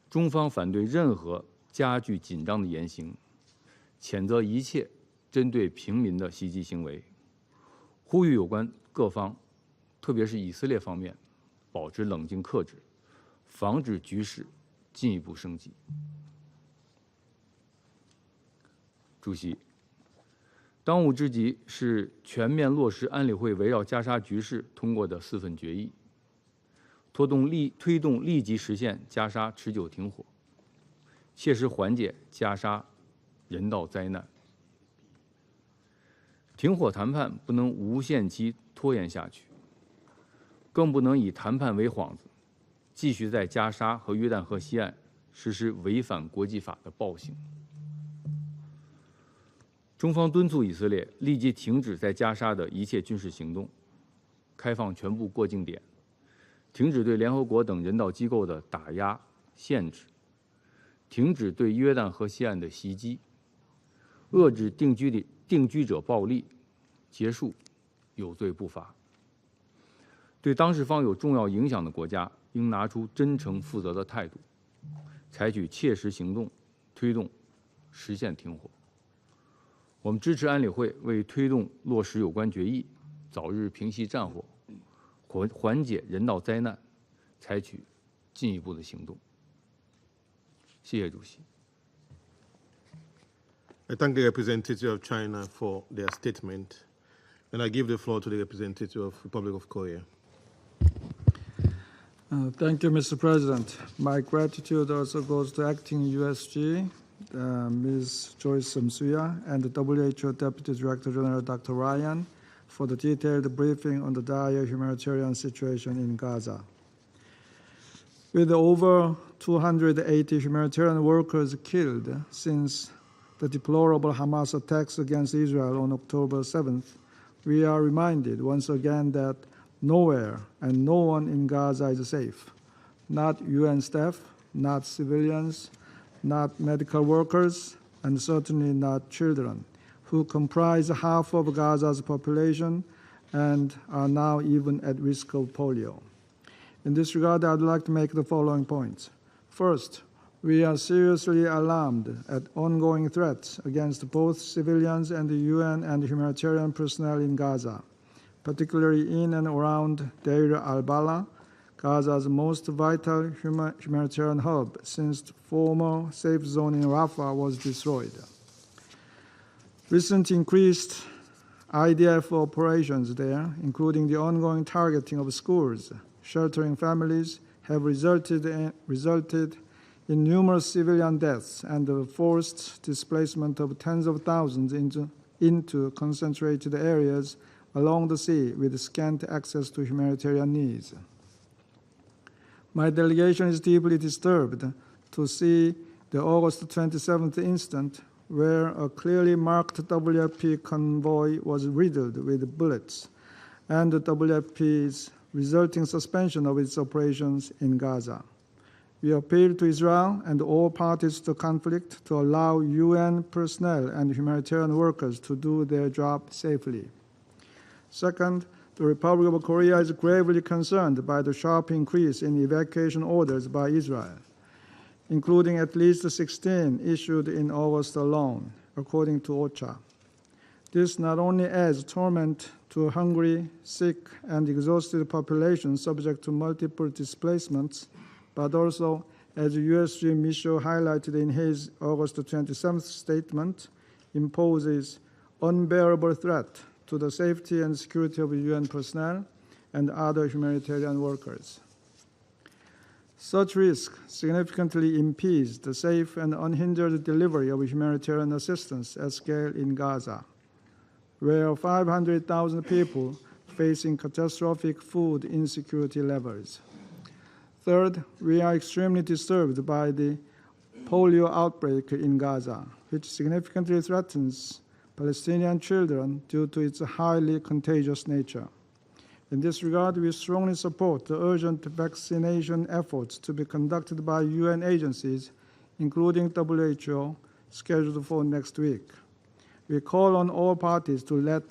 中方反对任何加剧紧张的言行，谴责一切针对平民的袭击行为，呼吁有关各方，特别是以色列方面，保持冷静克制，防止局势进一步升级。主席，当务之急是全面落实安理会围绕加沙局势通过的4份决议，推动立即实现加沙持久停火，切实缓解加沙人道灾难。停火谈判不能无限期拖延下去，更不能以谈判为幌子，继续在加沙和约旦河西岸实施违反国际法的暴行。中方敦促以色列立即停止在加沙的一切军事行动，开放全部过境点，停止对联合国等人道机构的打压限制，停止对约旦河西岸的袭击，遏制定居者暴力，结束有罪不罚。对当事方有重要影响的国家，应拿出真诚负责的态度，采取切实行动，推动实现停火。我们支持安理会为推动落实有关决议，早日平息战火，缓解人道灾难，采取进一步的行动。谢谢主席。I thank the representative of China for their statement, and I give the floor to the representative of the Republic of Korea. Thank you, Mr. President. My gratitude also goes to Acting USG, Ms. Joyce Msuya, and the WHO Deputy Director General Dr. Ryan for the detailed briefing on the dire humanitarian situation in Gaza. With over 280 humanitarian workers killed since the deplorable Hamas attacks against Israel on October 7th, we are reminded once again that nowhere and no one in Gaza is safe. Not UN staff, not civilians, not medical workers, and certainly not children, who comprise half of Gaza's population and are now even at risk of polio. In this regard, I'd like to make the following points. First, we are seriously alarmed at ongoing threats against both civilians and the UN and humanitarian personnel in Gaza, particularly in and around Deir al-Balah, Gaza's most vital humanitarian hub since the former safe zone in Rafah was destroyed. Recent increased IDF operations there, including the ongoing targeting of schools, sheltering families, have resulted in numerous civilian deaths and the forced displacement of tens of thousands into concentrated areas along the sea with scant access to humanitarian needs. My delegation is deeply disturbed to see the August 27th incident where a clearly marked WFP convoy was riddled with bullets and the WFP's resulting suspension of its operations in Gaza. We appeal to Israel and all parties to the conflict to allow UN personnel and humanitarian workers to do their job safely. Second, the Republic of Korea is gravely concerned by the sharp increase in evacuation orders by Israel, including at least 16 issued in August alone, according to OCHA. This not only adds torment to a hungry, sick, and exhausted population subject to multiple displacements, but also, as USG Michaud highlighted in his August 27th statement, imposes unbearable threat to the safety and security of UN personnel and other humanitarian workers. Such risk significantly impedes the safe and unhindered delivery of humanitarian assistance at scale in Gaza, where 500,000 people facing catastrophic food insecurity levels. Third, we are extremely disturbed by the polio outbreak in Gaza, which significantly threatens Palestinian children due to its highly contagious nature. In this regard, we strongly support the urgent vaccination efforts to be conducted by UN agencies, including WHO, scheduled for next week. We call on all parties to let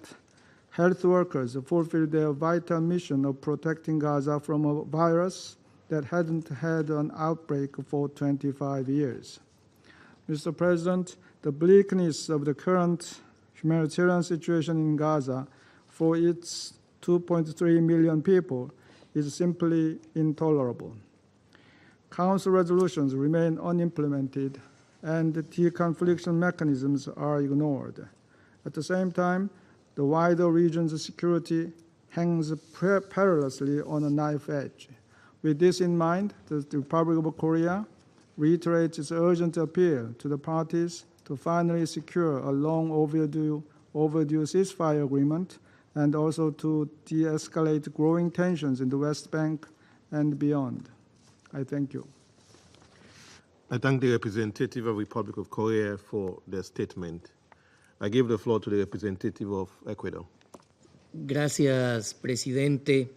health workers fulfill their vital mission of protecting Gaza from a virus that hadn't had an outbreak for 25 years. Mr. President, the bleakness of the current humanitarian situation in Gaza for its 2.3 million people is simply intolerable. Council resolutions remain unimplemented and the deconfliction mechanisms are ignored. At the same time, the wider region's security hangs perilously on a knife edge. With this in mind, the Republic of Korea reiterates its urgent appeal to the parties to finally secure a long overdue ceasefire agreement and also to de-escalate growing tensions in the West Bank and beyond. I thank you. I thank the representative of the Republic of Korea for their statement. I give the floor to the representative of Ecuador. Gracias, presidente,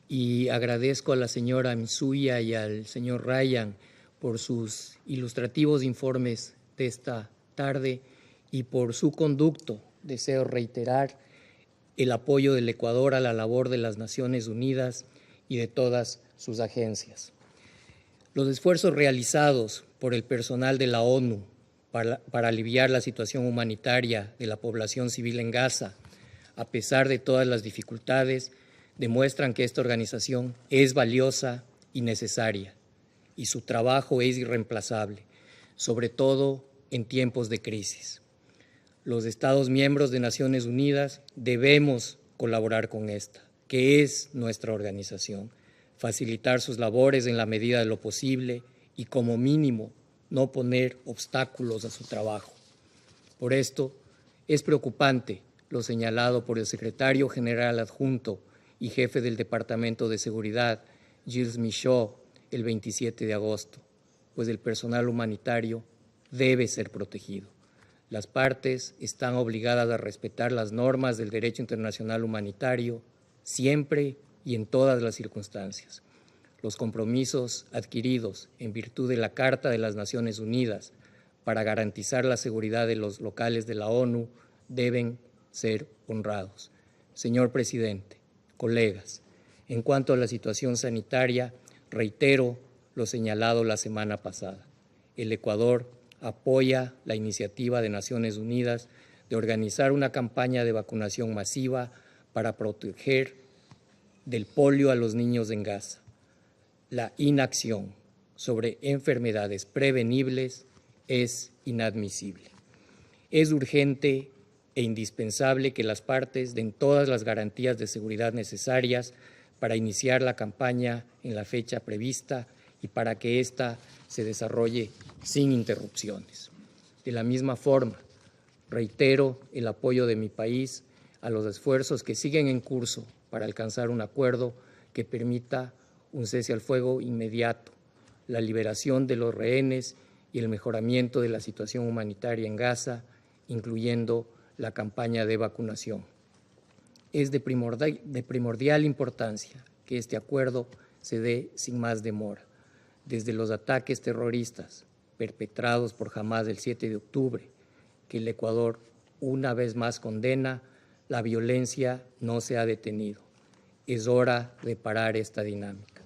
y agradezco a la señora Misuya y al señor Ryan por sus ilustrativos informes de esta tarde y por su conducto. Deseo reiterar el apoyo del Ecuador a la labor de las Naciones Unidas y de todas sus agencias. Los esfuerzos realizados por el personal de la ONU para aliviar la situación humanitaria de la población civil en Gaza, a pesar de todas las dificultades, demuestran que esta organización es valiosa y necesaria, y su trabajo es irreemplazable, sobre todo en tiempos de crisis. Los Estados miembros de Naciones Unidas debemos colaborar con esta, que es nuestra organización, facilitar sus labores en la medida de lo posible y, como mínimo, no poner obstáculos a su trabajo. Por esto, es preocupante lo señalado por el secretario general adjunto y jefe del Departamento de Seguridad, Gilles Michaud, el 27 de agosto, pues el personal humanitario debe ser protegido. Las partes están obligadas a respetar las normas del derecho internacional humanitario siempre y en todas las circunstancias. Los compromisos adquiridos en virtud de la Carta de las Naciones Unidas para garantizar la seguridad de los locales de la ONU deben ser honrados. Señor presidente, colegas, en cuanto a la situación sanitaria, reitero lo señalado la semana pasada. El Ecuador apoya la iniciativa de Naciones Unidas de organizar una campaña de vacunación masiva para proteger del polio a los niños en Gaza. La inacción sobre enfermedades prevenibles es inadmisible. Es urgente e indispensable que las partes den todas las garantías de seguridad necesarias para iniciar la campaña en la fecha prevista y para que ésta se desarrolle sin interrupciones. De la misma forma, reitero el apoyo de mi país a los esfuerzos que siguen en curso para alcanzar un acuerdo que permita un cese al fuego inmediato, la liberación de los rehenes y el mejoramiento de la situación humanitaria en Gaza, incluyendo la campaña de vacunación. Es de primordial importancia que este acuerdo se dé sin más demora. Desde los ataques terroristas perpetrados por Hamás el 7 de octubre, que el Ecuador una vez más condena, la violencia no se ha detenido. Es hora de parar esta dinámica.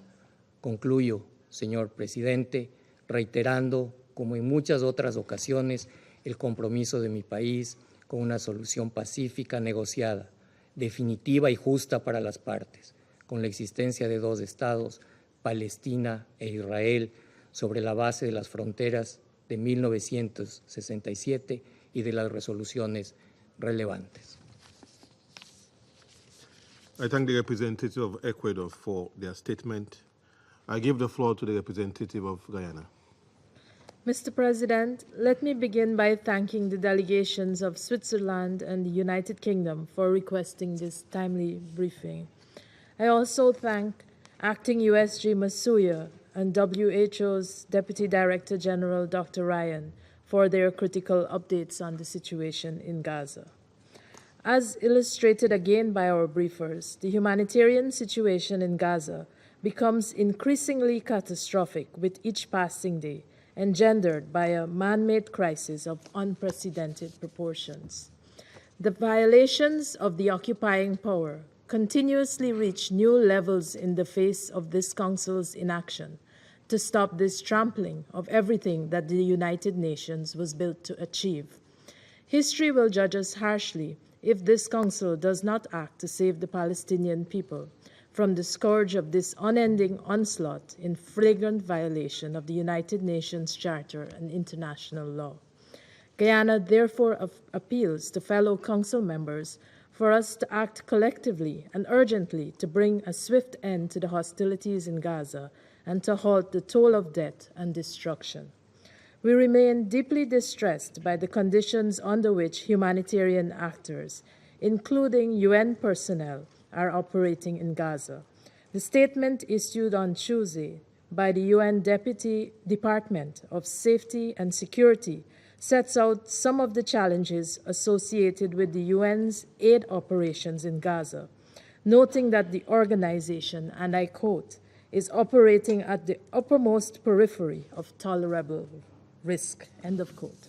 Concluyo, señor presidente, reiterando, como en muchas otras ocasiones, el compromiso de mi país con una solución pacífica negociada, definitiva y justa para las partes, con la existencia de dos estados, Palestina e Israel, sobre la base de las fronteras de 1967 y de las resoluciones relevantes. I thank the representative of Ecuador for their statement. I give the floor to the representative of Guyana. Mr. President, let me begin by thanking the delegations of Switzerland and the United Kingdom for requesting this timely briefing. I also thank Acting USG Masuya and WHO's Deputy Director General Dr. Ryan for their critical updates on the situation in Gaza. As illustrated again by our briefers, the humanitarian situation in Gaza becomes increasingly catastrophic with each passing day, engendered by a man-made crisis of unprecedented proportions. The violations of the occupying power continuously reach new levels in the face of this Council's inaction to stop this trampling of everything that the United Nations was built to achieve. History will judge us harshly if this Council does not act to save the Palestinian people from the scourge of this unending onslaught in flagrant violation of the United Nations Charter and international law. Guyana therefore appeals to fellow Council members for us to act collectively and urgently to bring a swift end to the hostilities in Gaza and to halt the toll of death and destruction. We remain deeply distressed by the conditions under which humanitarian actors, including UN personnel, are operating in Gaza. The statement issued on Tuesday by the UN Deputy Department of Safety and Security sets out some of the challenges associated with the UN's aid operations in Gaza, noting that the organization, and I quote, is operating at the uppermost periphery of tolerable risk, end of quote.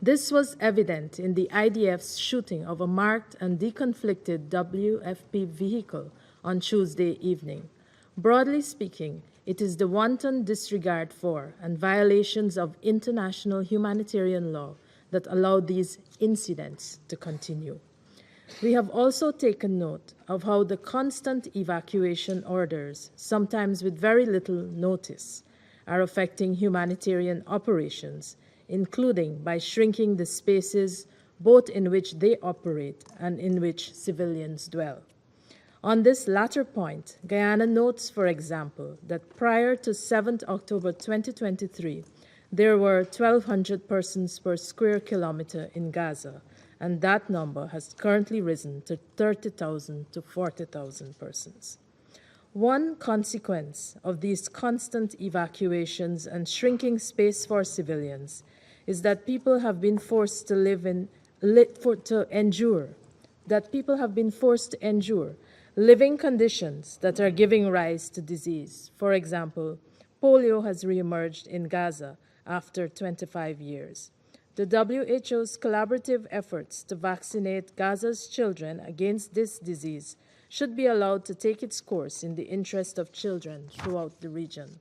This was evident in the IDF's shooting of a marked and deconflicted WFP vehicle on Tuesday evening. Broadly speaking, it is the wanton disregard for and violations of international humanitarian law that allow these incidents to continue. We have also taken note of how the constant evacuation orders, sometimes with very little notice, are affecting humanitarian operations, including by shrinking the spaces both in which they operate and in which civilians dwell. On this latter point, Guyana notes, for example, that prior to 7th October 2023, there were 1,200 persons per square kilometer in Gaza, and that number has currently risen to 30,000 to 40,000 persons. One consequence of these constant evacuations and shrinking space for civilians is that people have been forced to endure living conditions that are giving rise to disease. For example, polio has reemerged in Gaza after 25 years. The WHO's collaborative efforts to vaccinate Gaza's children against this disease should be allowed to take its course in the interest of children throughout the region.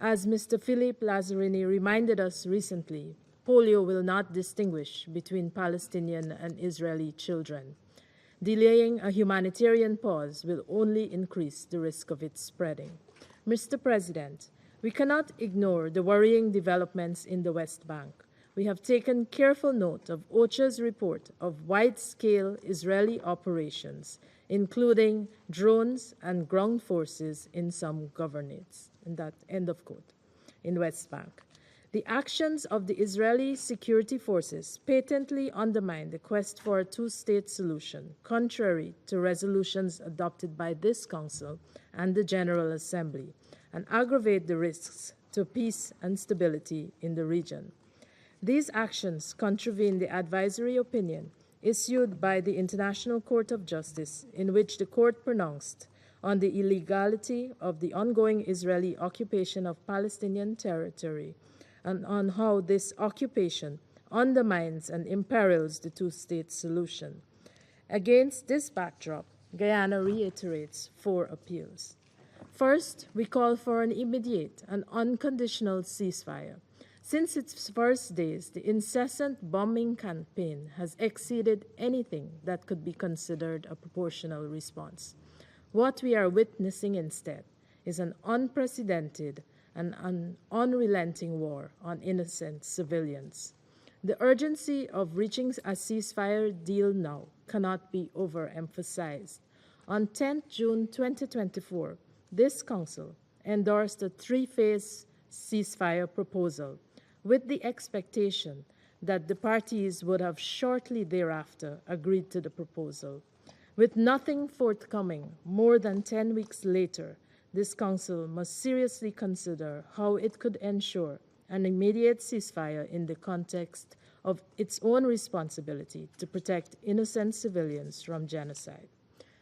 As Mr. Philippe Lazzarini reminded us recently, polio will not distinguish between Palestinian and Israeli children. Delaying a humanitarian pause will only increase the risk of its spreading. Mr. President, we cannot ignore the worrying developments in the West Bank. We have taken careful note of OCHA's report of wide-scale Israeli operations, including drones and ground forces in some governorates, in that end of quote, in West Bank. The actions of the Israeli security forces patently undermine the quest for a two-state solution, contrary to resolutions adopted by this Council and the General Assembly, and aggravate the risks to peace and stability in the region. These actions contravene the advisory opinion issued by the International Court of Justice, in which the court pronounced on the illegality of the ongoing Israeli occupation of Palestinian territory and on how this occupation undermines and imperils the two-state solution. Against this backdrop, Guyana reiterates 4 appeals. First, we call for an immediate and unconditional ceasefire. Since its first days, the incessant bombing campaign has exceeded anything that could be considered a proportional response. What we are witnessing instead is an unprecedented and an unrelenting war on innocent civilians. The urgency of reaching a ceasefire deal now cannot be overemphasized. On 10th June 2024, this Council endorsed a 3-phase ceasefire proposal with the expectation that the parties would have shortly thereafter agreed to the proposal. With nothing forthcoming more than 10 weeks later, this Council must seriously consider how it could ensure an immediate ceasefire in the context of its own responsibility to protect innocent civilians from genocide.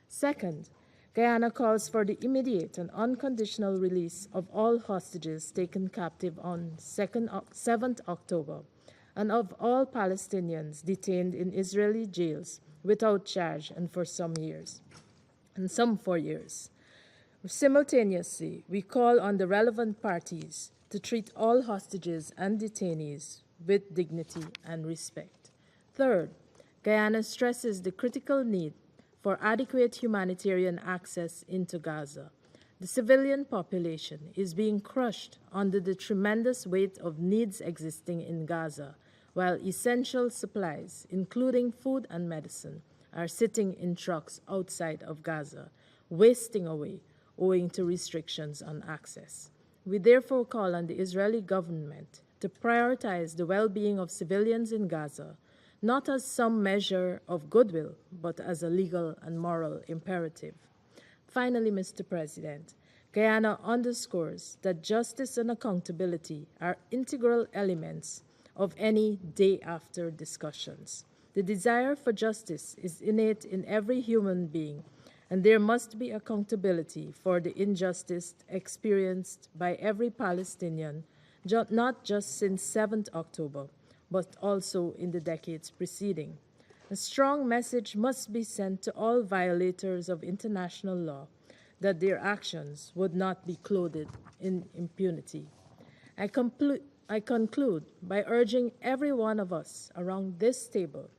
Second, Guyana calls for the immediate and unconditional release of all hostages taken captive on 7th October and of all Palestinians detained in Israeli jails without charge and for some years, and some for years. Simultaneously, we call on the relevant parties to treat all hostages and detainees with dignity and respect. Third, Guyana stresses the critical need for adequate humanitarian access into Gaza. The civilian population is being crushed under the tremendous weight of needs existing in Gaza, while essential supplies, including food and medicine, are sitting in trucks outside of Gaza, wasting away owing to restrictions on access. We therefore call on the Israeli government to prioritize the well-being of civilians in Gaza, not as some measure of goodwill, but as a legal and moral imperative. Finally, Mr. President, Guyana underscores that justice and accountability are integral elements of any day-after discussions. The desire for justice is innate in every human being, and there must be accountability for the injustice experienced by every Palestinian, not just since 7th October, but also in the decades preceding. A strong message must be sent to all violators of international law that their actions would not be clothed in impunity. I conclude by urging every one of us around this table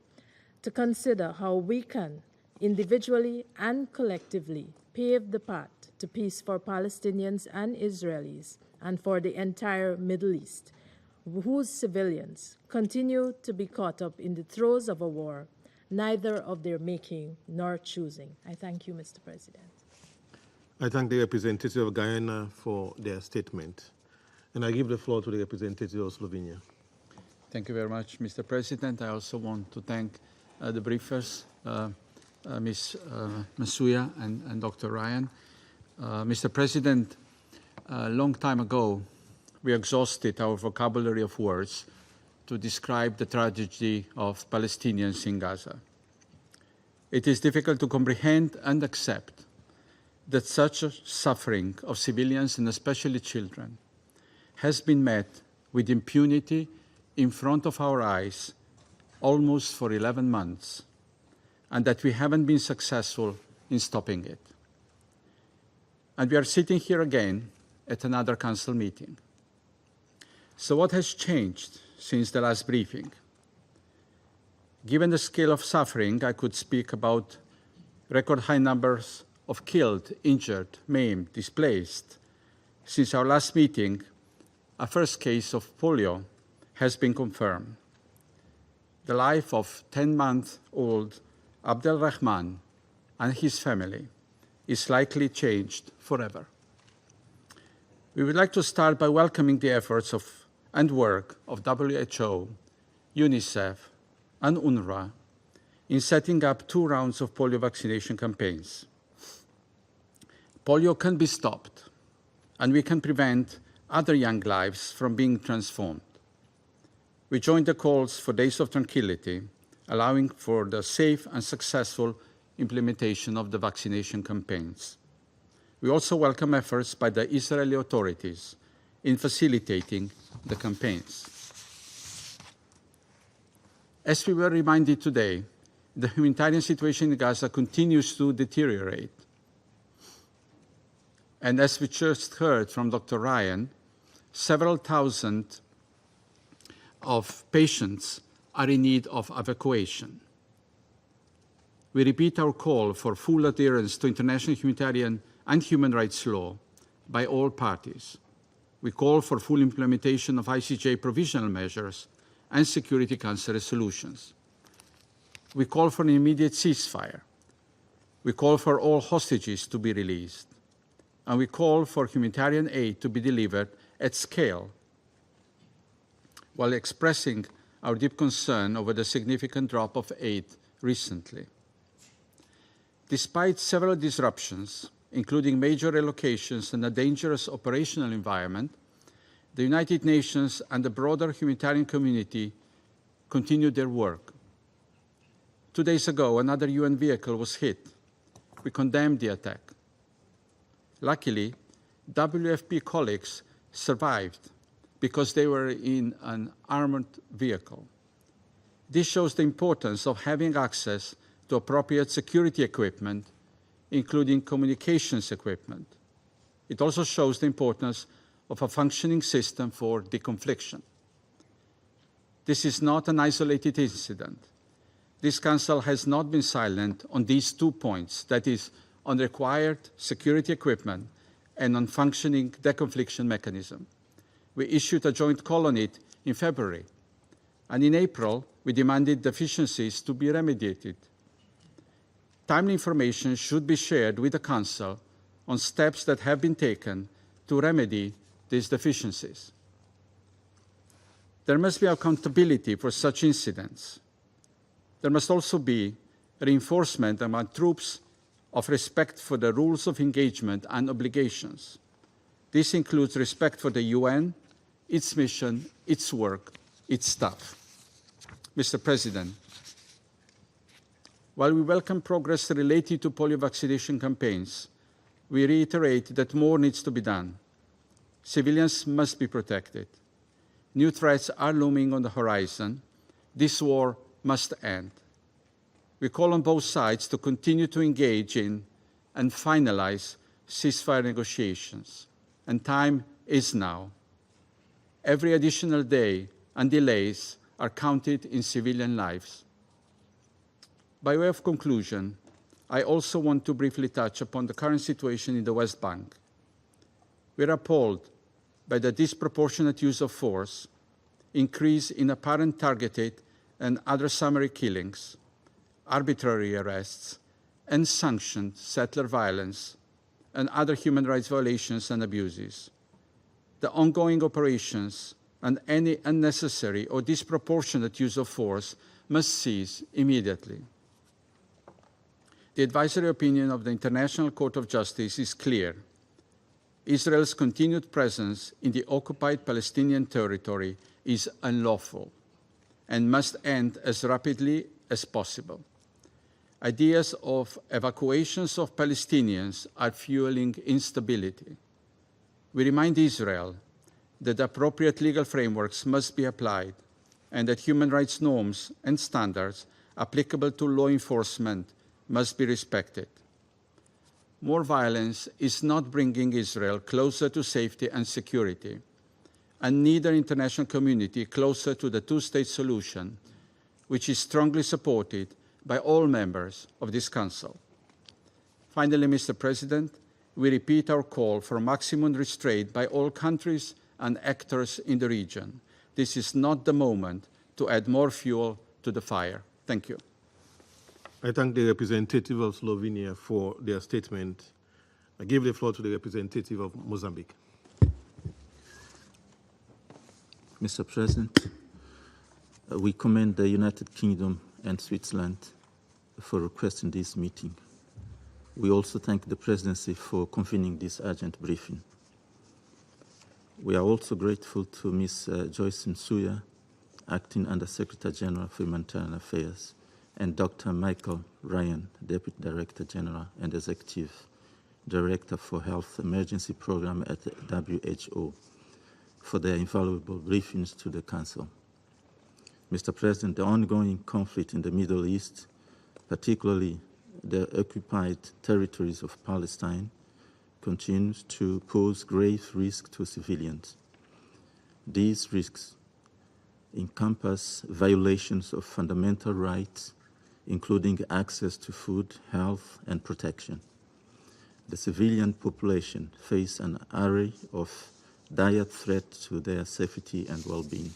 to consider how we can, individually and collectively, pave the path to peace for Palestinians and Israelis and for the entire Middle East, whose civilians continue to be caught up in the throes of a war, neither of their making nor choosing. I thank you, Mr. President. I thank the representative of Guyana for their statement. And I give the floor to the representative of Slovenia. Thank you very much, Mr. President. I also want to thank the briefers, Ms. Masuya and Dr. Ryan. Mr. President, a long time ago, we exhausted our vocabulary of words to describe the tragedy of Palestinians in Gaza. It is difficult to comprehend and accept that such suffering of civilians, and especially children, has been met with impunity in front of our eyes almost for 11 months, and that we haven't been successful in stopping it. And we are sitting here again at another Council meeting. So what has changed since the last briefing? Given the scale of suffering, I could speak about record high numbers of killed, injured, maimed, displaced. Since our last meeting, a first case of polio has been confirmed. The life of 10-month-old Abdel Rahman and his family is likely changed forever. We would like to start by welcoming the efforts and work of WHO, UNICEF, and UNRWA in setting up 2 rounds of polio vaccination campaigns. Polio can be stopped, and we can prevent other young lives from being transformed. We join the calls for days of tranquility, allowing for the safe and successful implementation of the vaccination campaigns. We also welcome efforts by the Israeli authorities in facilitating the campaigns. As we were reminded today, the humanitarian situation in Gaza continues to deteriorate. And as we just heard from Dr. Ryan, several thousand of patients are in need of evacuation. We repeat our call for full adherence to international humanitarian and human rights law by all parties. We call for full implementation of ICJ provisional measures and Security Council resolutions. We call for an immediate ceasefire. We call for all hostages to be released. And we call for humanitarian aid to be delivered at scale, while expressing our deep concern over the significant drop of aid recently. Despite several disruptions, including major relocations and a dangerous operational environment, the United Nations and the broader humanitarian community continue their work. 2 days ago, another UN vehicle was hit. We condemned the attack. Luckily, WFP colleagues survived because they were in an armored vehicle. This shows the importance of having access to appropriate security equipment, including communications equipment. It also shows the importance of a functioning system for deconfliction. This is not an isolated incident. This Council has not been silent on these 2 points, that is, on required security equipment and on functioning deconfliction mechanism. We issued a joint call on it in February, and in April, we demanded deficiencies to be remediated. Timely information should be shared with the Council on steps that have been taken to remedy these deficiencies. There must be accountability for such incidents. There must also be reinforcement among troops of respect for the rules of engagement and obligations. This includes respect for the UN, its mission, its work, its staff. Mr. President, while we welcome progress related to polio vaccination campaigns, we reiterate that more needs to be done. Civilians must be protected. New threats are looming on the horizon. This war must end. We call on both sides to continue to engage in and finalize ceasefire negotiations, and time is now. Every additional day and delays are counted in civilian lives. By way of conclusion, I also want to briefly touch upon the current situation in the West Bank. We are appalled by the disproportionate use of force, increase in apparent targeted and other summary killings, arbitrary arrests, unsanctioned settler violence, and other human rights violations and abuses. The ongoing operations and any unnecessary or disproportionate use of force must cease immediately. The advisory opinion of the International Court of Justice is clear. Israel's continued presence in the occupied Palestinian territory is unlawful and must end as rapidly as possible. Ideas of evacuations of Palestinians are fueling instability. We remind Israel that appropriate legal frameworks must be applied and that human rights norms and standards applicable to law enforcement must be respected. More violence is not bringing Israel closer to safety and security, and neither international community closer to the two-state solution, which is strongly supported by all members of this Council. Finally, Mr. President, we repeat our call for maximum restraint by all countries and actors in the region. This is not the moment to add more fuel to the fire. Thank you. I thank the representative of Slovenia for their statement. I give the floor to the representative of Mozambique. Mr. President, we commend the United Kingdom and Switzerland for requesting this meeting. We also thank the Presidency for convening this urgent briefing. We are also grateful to Ms. Joyce Msuya, Acting Under Secretary General for Humanitarian Affairs, and Dr. Michael Ryan, Deputy Director General and Executive Director for Health Emergency Program at the WHO, for their invaluable briefings to the Council. Mr. President, the ongoing conflict in the Middle East, particularly the occupied territories of Palestine, continues to pose grave risk to civilians. These risks encompass violations of fundamental rights, including access to food, health, and protection. The civilian population face an array of dire threats to their safety and well-being.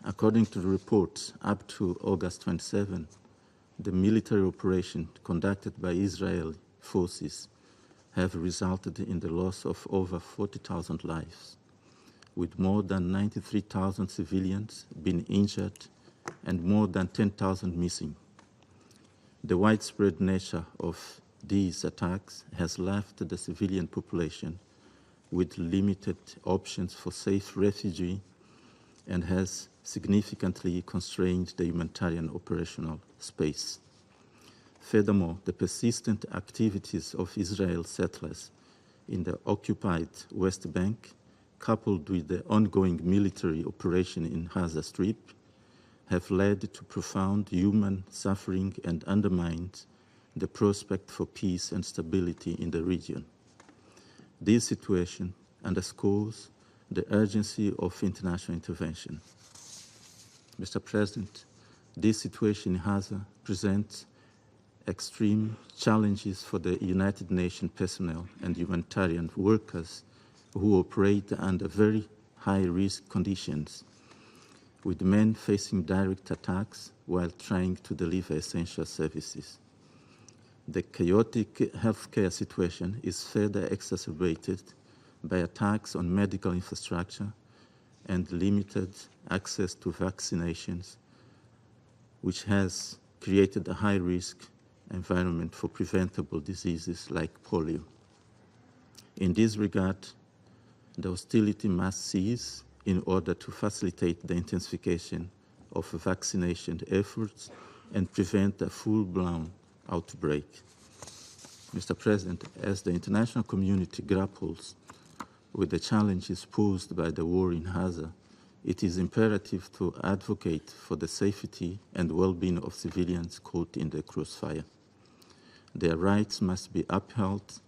According to the reports, up to August 27, the military operation conducted by Israeli forces have resulted in the loss of over 40,000 lives, with more than 93,000 civilians being injured and more than 10,000 missing. The widespread nature of these attacks has left the civilian population with limited options for safe refugee and has significantly constrained the humanitarian operational space. Furthermore, the persistent activities of Israel settlers in the occupied West Bank, coupled with the ongoing military operation in Gaza Strip, have led to profound human suffering and undermined the prospect for peace and stability in the region. This situation underscores the urgency of international intervention. Mr. President, this situation in Gaza presents extreme challenges for the United Nations personnel and humanitarian workers who operate under very high-risk conditions, with men facing direct attacks while trying to deliver essential services. The chaotic healthcare situation is further exacerbated by attacks on medical infrastructure and limited access to vaccinations, which has created a high-risk environment for preventable diseases like polio. In this regard, the hostility must cease in order to facilitate the intensification of vaccination efforts and prevent a full-blown outbreak. Mr. President, as the international community grapples with the challenges posed by the war in Gaza, it is imperative to advocate for the safety and well-being of civilians caught in the crossfire. Their rights must be upheld,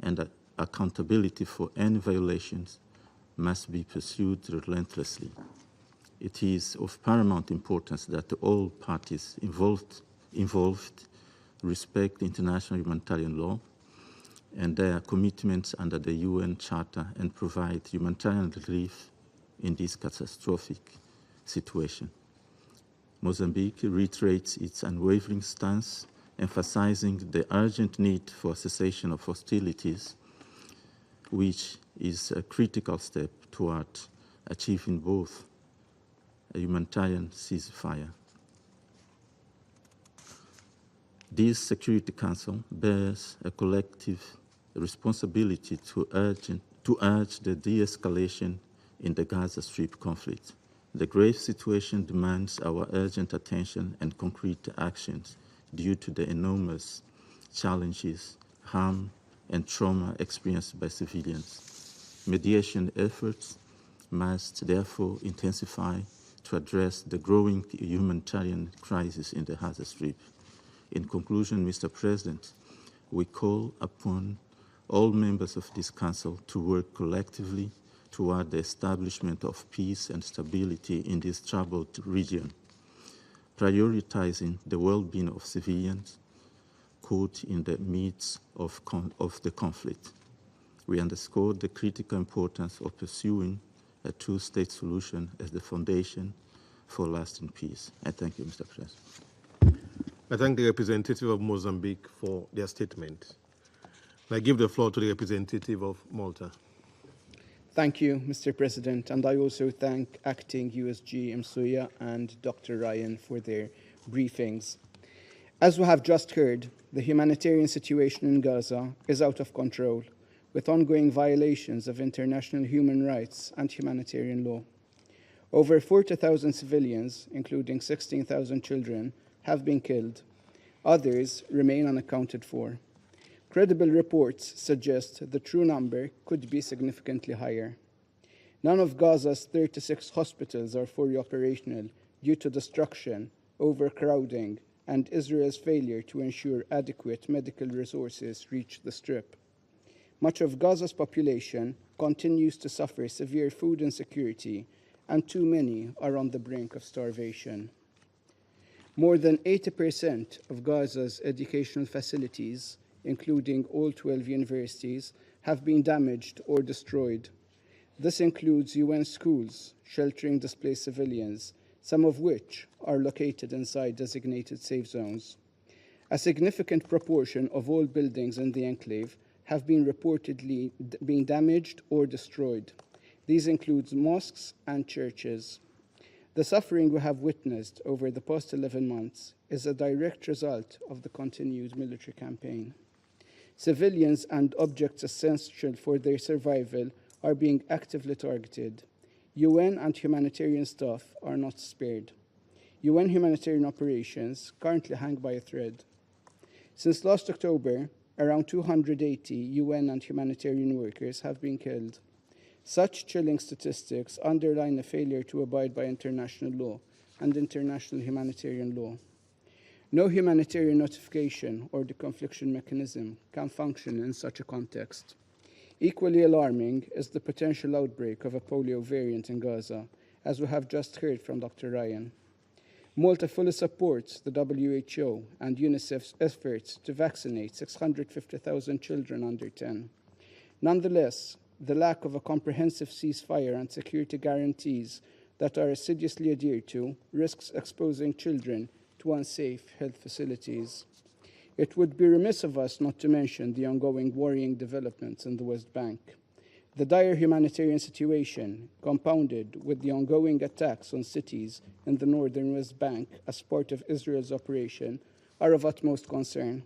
and accountability for any violations must be pursued relentlessly. It is of paramount importance that all parties involved respect international humanitarian law and their commitments under the UN Charter and provide humanitarian relief in this catastrophic situation. Mozambique reiterates its unwavering stance, emphasizing the urgent need for cessation of hostilities, which is a critical step toward achieving both a humanitarian ceasefire. This Security Council bears a collective responsibility to urge the de-escalation in the Gaza Strip conflict. The grave situation demands our urgent attention and concrete actions due to the enormous challenges, harm, and trauma experienced by civilians. Mediation efforts must therefore intensify to address the growing humanitarian crisis in the Gaza Strip. In conclusion, Mr. President, we call upon all members of this Council to work collectively toward the establishment of peace and stability in this troubled region, prioritizing the well-being of civilians caught in the midst of the conflict. We underscore the critical importance of pursuing a two-state solution as the foundation for lasting peace. I thank you, Mr. President. I thank the representative of Mozambique for their statement. I give the floor to the representative of Malta. Thank you, Mr. President, and I also thank Acting USG Msuya and Dr. Ryan for their briefings. As we have just heard, the humanitarian situation in Gaza is out of control, with ongoing violations of international human rights and humanitarian law. Over 40,000 civilians, including 16,000 children, have been killed. Others remain unaccounted for. Credible reports suggest the true number could be significantly higher. None of Gaza's 36 hospitals are fully operational due to destruction, overcrowding, and Israel's failure to ensure adequate medical resources reach the Strip. Much of Gaza's population continues to suffer severe food insecurity, and too many are on the brink of starvation. More than 80% of Gaza's educational facilities, including all 12 universities, have been damaged or destroyed. This includes UN schools sheltering displaced civilians, some of which are located inside designated safe zones. A significant proportion of all buildings in the enclave have been reportedly being damaged or destroyed. These include mosques and churches. The suffering we have witnessed over the past 11 months is a direct result of the continued military campaign. Civilians and objects essential for their survival are being actively targeted. UN and humanitarian staff are not spared. UN humanitarian operations currently hang by a thread. Since last October, around 280 UN and humanitarian workers have been killed. Such chilling statistics underline a failure to abide by international law and international humanitarian law. No humanitarian notification or deconfliction mechanism can function in such a context. Equally alarming is the potential outbreak of a polio variant in Gaza, as we have just heard from Dr. Ryan. Malta fully supports the WHO and UNICEF's efforts to vaccinate 650,000 children under 10. Nonetheless, the lack of a comprehensive ceasefire and security guarantees that are assiduously adhered to risks exposing children to unsafe health facilities. It would be remiss of us not to mention the ongoing worrying developments in the West Bank. The dire humanitarian situation, compounded with the ongoing attacks on cities in the northern West Bank as part of Israel's operation, are of utmost concern.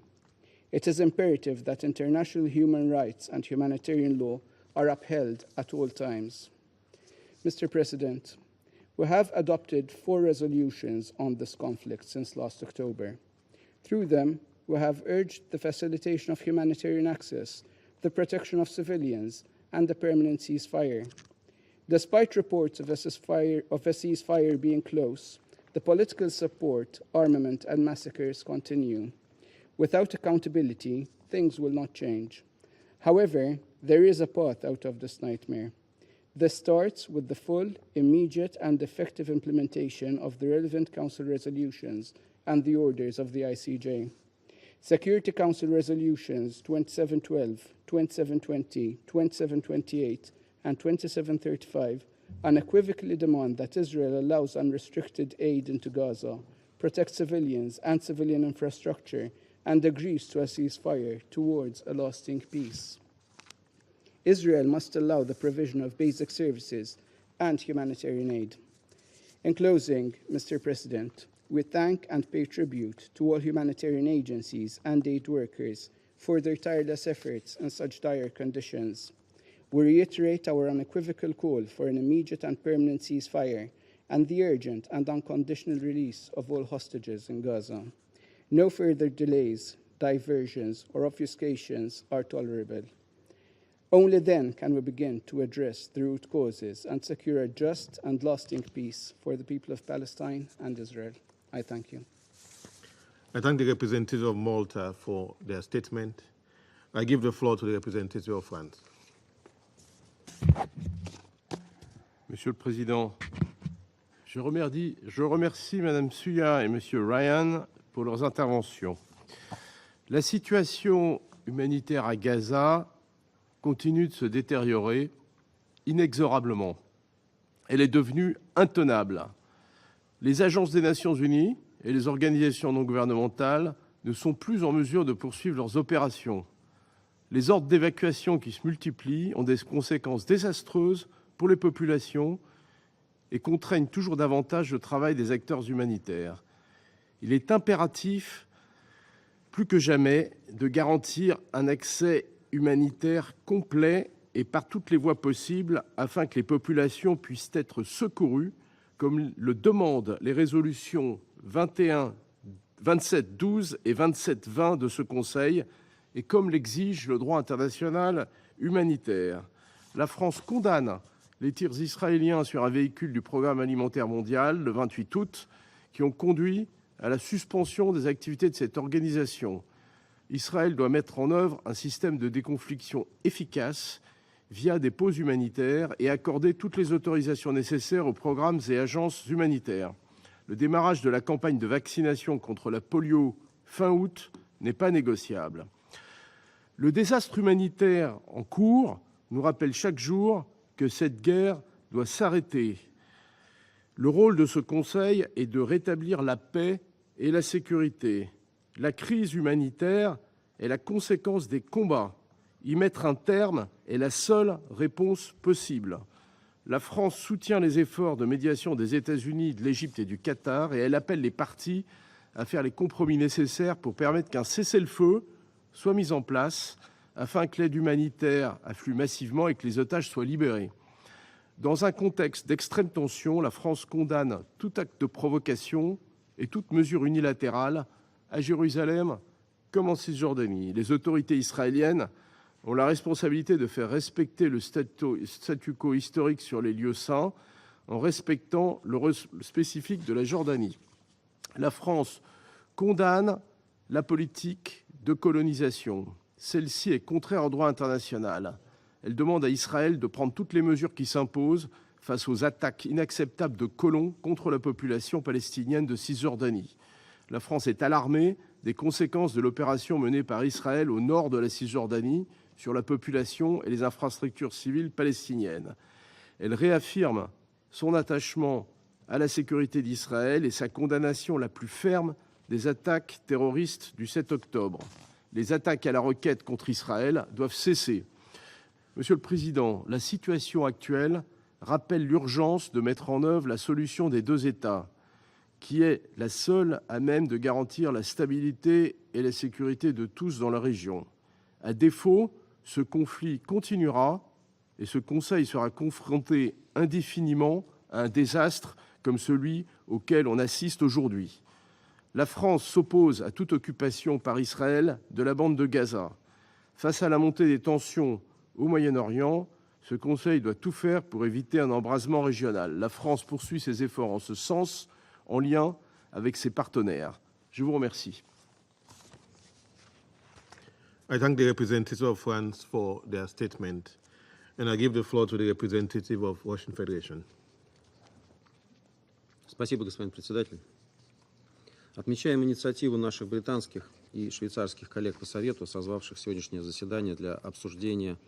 It is imperative that international human rights and humanitarian law are upheld at all times. Mr. President, we have adopted 4 resolutions on this conflict since last October. Through them, we have urged the facilitation of humanitarian access, the protection of civilians, and a permanent ceasefire. Despite reports of a ceasefire being close, the political support, armament, and massacres continue. Without accountability, things will not change. However, there is a path out of this nightmare. This starts with the full, immediate, and effective implementation of the relevant Council resolutions and the orders of the ICJ. Security Council resolutions 2712, 2720, 2728, and 2735 unequivocally demand that Israel allows unrestricted aid into Gaza, protects civilians and civilian infrastructure, and agrees to a ceasefire towards a lasting peace. Israel must allow the provision of basic services and humanitarian aid. In closing, Mr. President, we thank and pay tribute to all humanitarian agencies and aid workers for their tireless efforts in such dire conditions. We reiterate our unequivocal call for an immediate and permanent ceasefire and the urgent and unconditional release of all hostages in Gaza. No further delays, diversions, or obfuscations are tolerable. Only then can we begin to address the root causes and secure a just and lasting peace for the people of Palestine and Israel. I thank you. I thank the representative of Malta for their statement. I give the floor to the representative of France. Monsieur le Président, je remercie Mme Suya et M. Ryan pour leurs interventions. La situation humanitaire à Gaza continue de se détériorer inexorablement. Elle est devenue intenable. Les agences des Nations Unies et les organisations non gouvernementales ne sont plus en mesure de poursuivre leurs opérations. Les ordres d'évacuation qui se multiplient ont des conséquences désastreuses pour les populations et contraignent toujours davantage le travail des acteurs humanitaires. Il est impératif, plus que jamais, de garantir un accès humanitaire complet et par toutes les voies possibles afin que les populations puissent être secourues, comme le demandent les résolutions 2712 et 2720 de ce Conseil, et comme l'exige le droit international humanitaire. La France condamne les tirs israéliens sur un véhicule du Programme alimentaire mondial le 28 août, qui ont conduit à la suspension des activités de cette organisation. Israël doit mettre en œuvre un système de déconfliction efficace via des pauses humanitaires et accorder toutes les autorisations nécessaires aux programmes et agences humanitaires. Le démarrage de la campagne de vaccination contre la polio fin août n'est pas négociable. Le désastre humanitaire en cours nous rappelle chaque jour que cette guerre doit s'arrêter. Le rôle de ce Conseil est de rétablir la paix et la sécurité. La crise humanitaire est la conséquence des combats. Y mettre un terme est la seule réponse possible. La France soutient les efforts de médiation des États-Unis, de l'Égypte et du Qatar et elle appelle les parties à faire les compromis nécessaires pour permettre qu'un cessez-le-feu soit mis en place afin que l'aide humanitaire afflue massivement et que les otages soient libérés. Dans un contexte d'extrême tension, la France condamne tout acte de provocation et toute mesure unilatérale à Jérusalem comme en Cisjordanie. Les autorités israéliennes ont la responsabilité de faire respecter le statu quo historique sur les lieux saints en respectant le rôle spécifique de la Jordanie. La France condamne la politique de colonisation. Celle-ci est contraire au droit international. Elle demande à Israël de prendre toutes les mesures qui s'imposent face aux attaques inacceptables de colons contre la population palestinienne de Cisjordanie. La France est alarmée des conséquences de l'opération menée par Israël au nord de la Cisjordanie sur la population et les infrastructures civiles palestiniennes. Elle réaffirme son attachement à la sécurité d'Israël et sa condamnation la plus ferme des attaques terroristes du 7 octobre. Les attaques à la roquette contre Israël doivent cesser. Monsieur le Président, la situation actuelle rappelle l'urgence de mettre en œuvre la solution des deux États, qui est la seule à même de garantir la stabilité et la sécurité de tous dans la région. À défaut, ce conflit continuera et ce Conseil sera confronté indéfiniment à un désastre comme celui auquel on assiste aujourd'hui. La France s'oppose à toute occupation par Israël de la bande de Gaza. Face à la montée des tensions au Moyen-Orient, ce Conseil doit tout faire pour éviter un embrasement régional. La France poursuit ses efforts en ce sens, en lien avec ses partenaires. Je vous remercie. I thank the representative of France for their statement, and I give the floor to the representative of Russian Federation. Спасибо, господин председатель. Отмечаем инициативу наших британских и швейцарских коллег по Совету, созвавших сегодняшнее заседание для обсуждения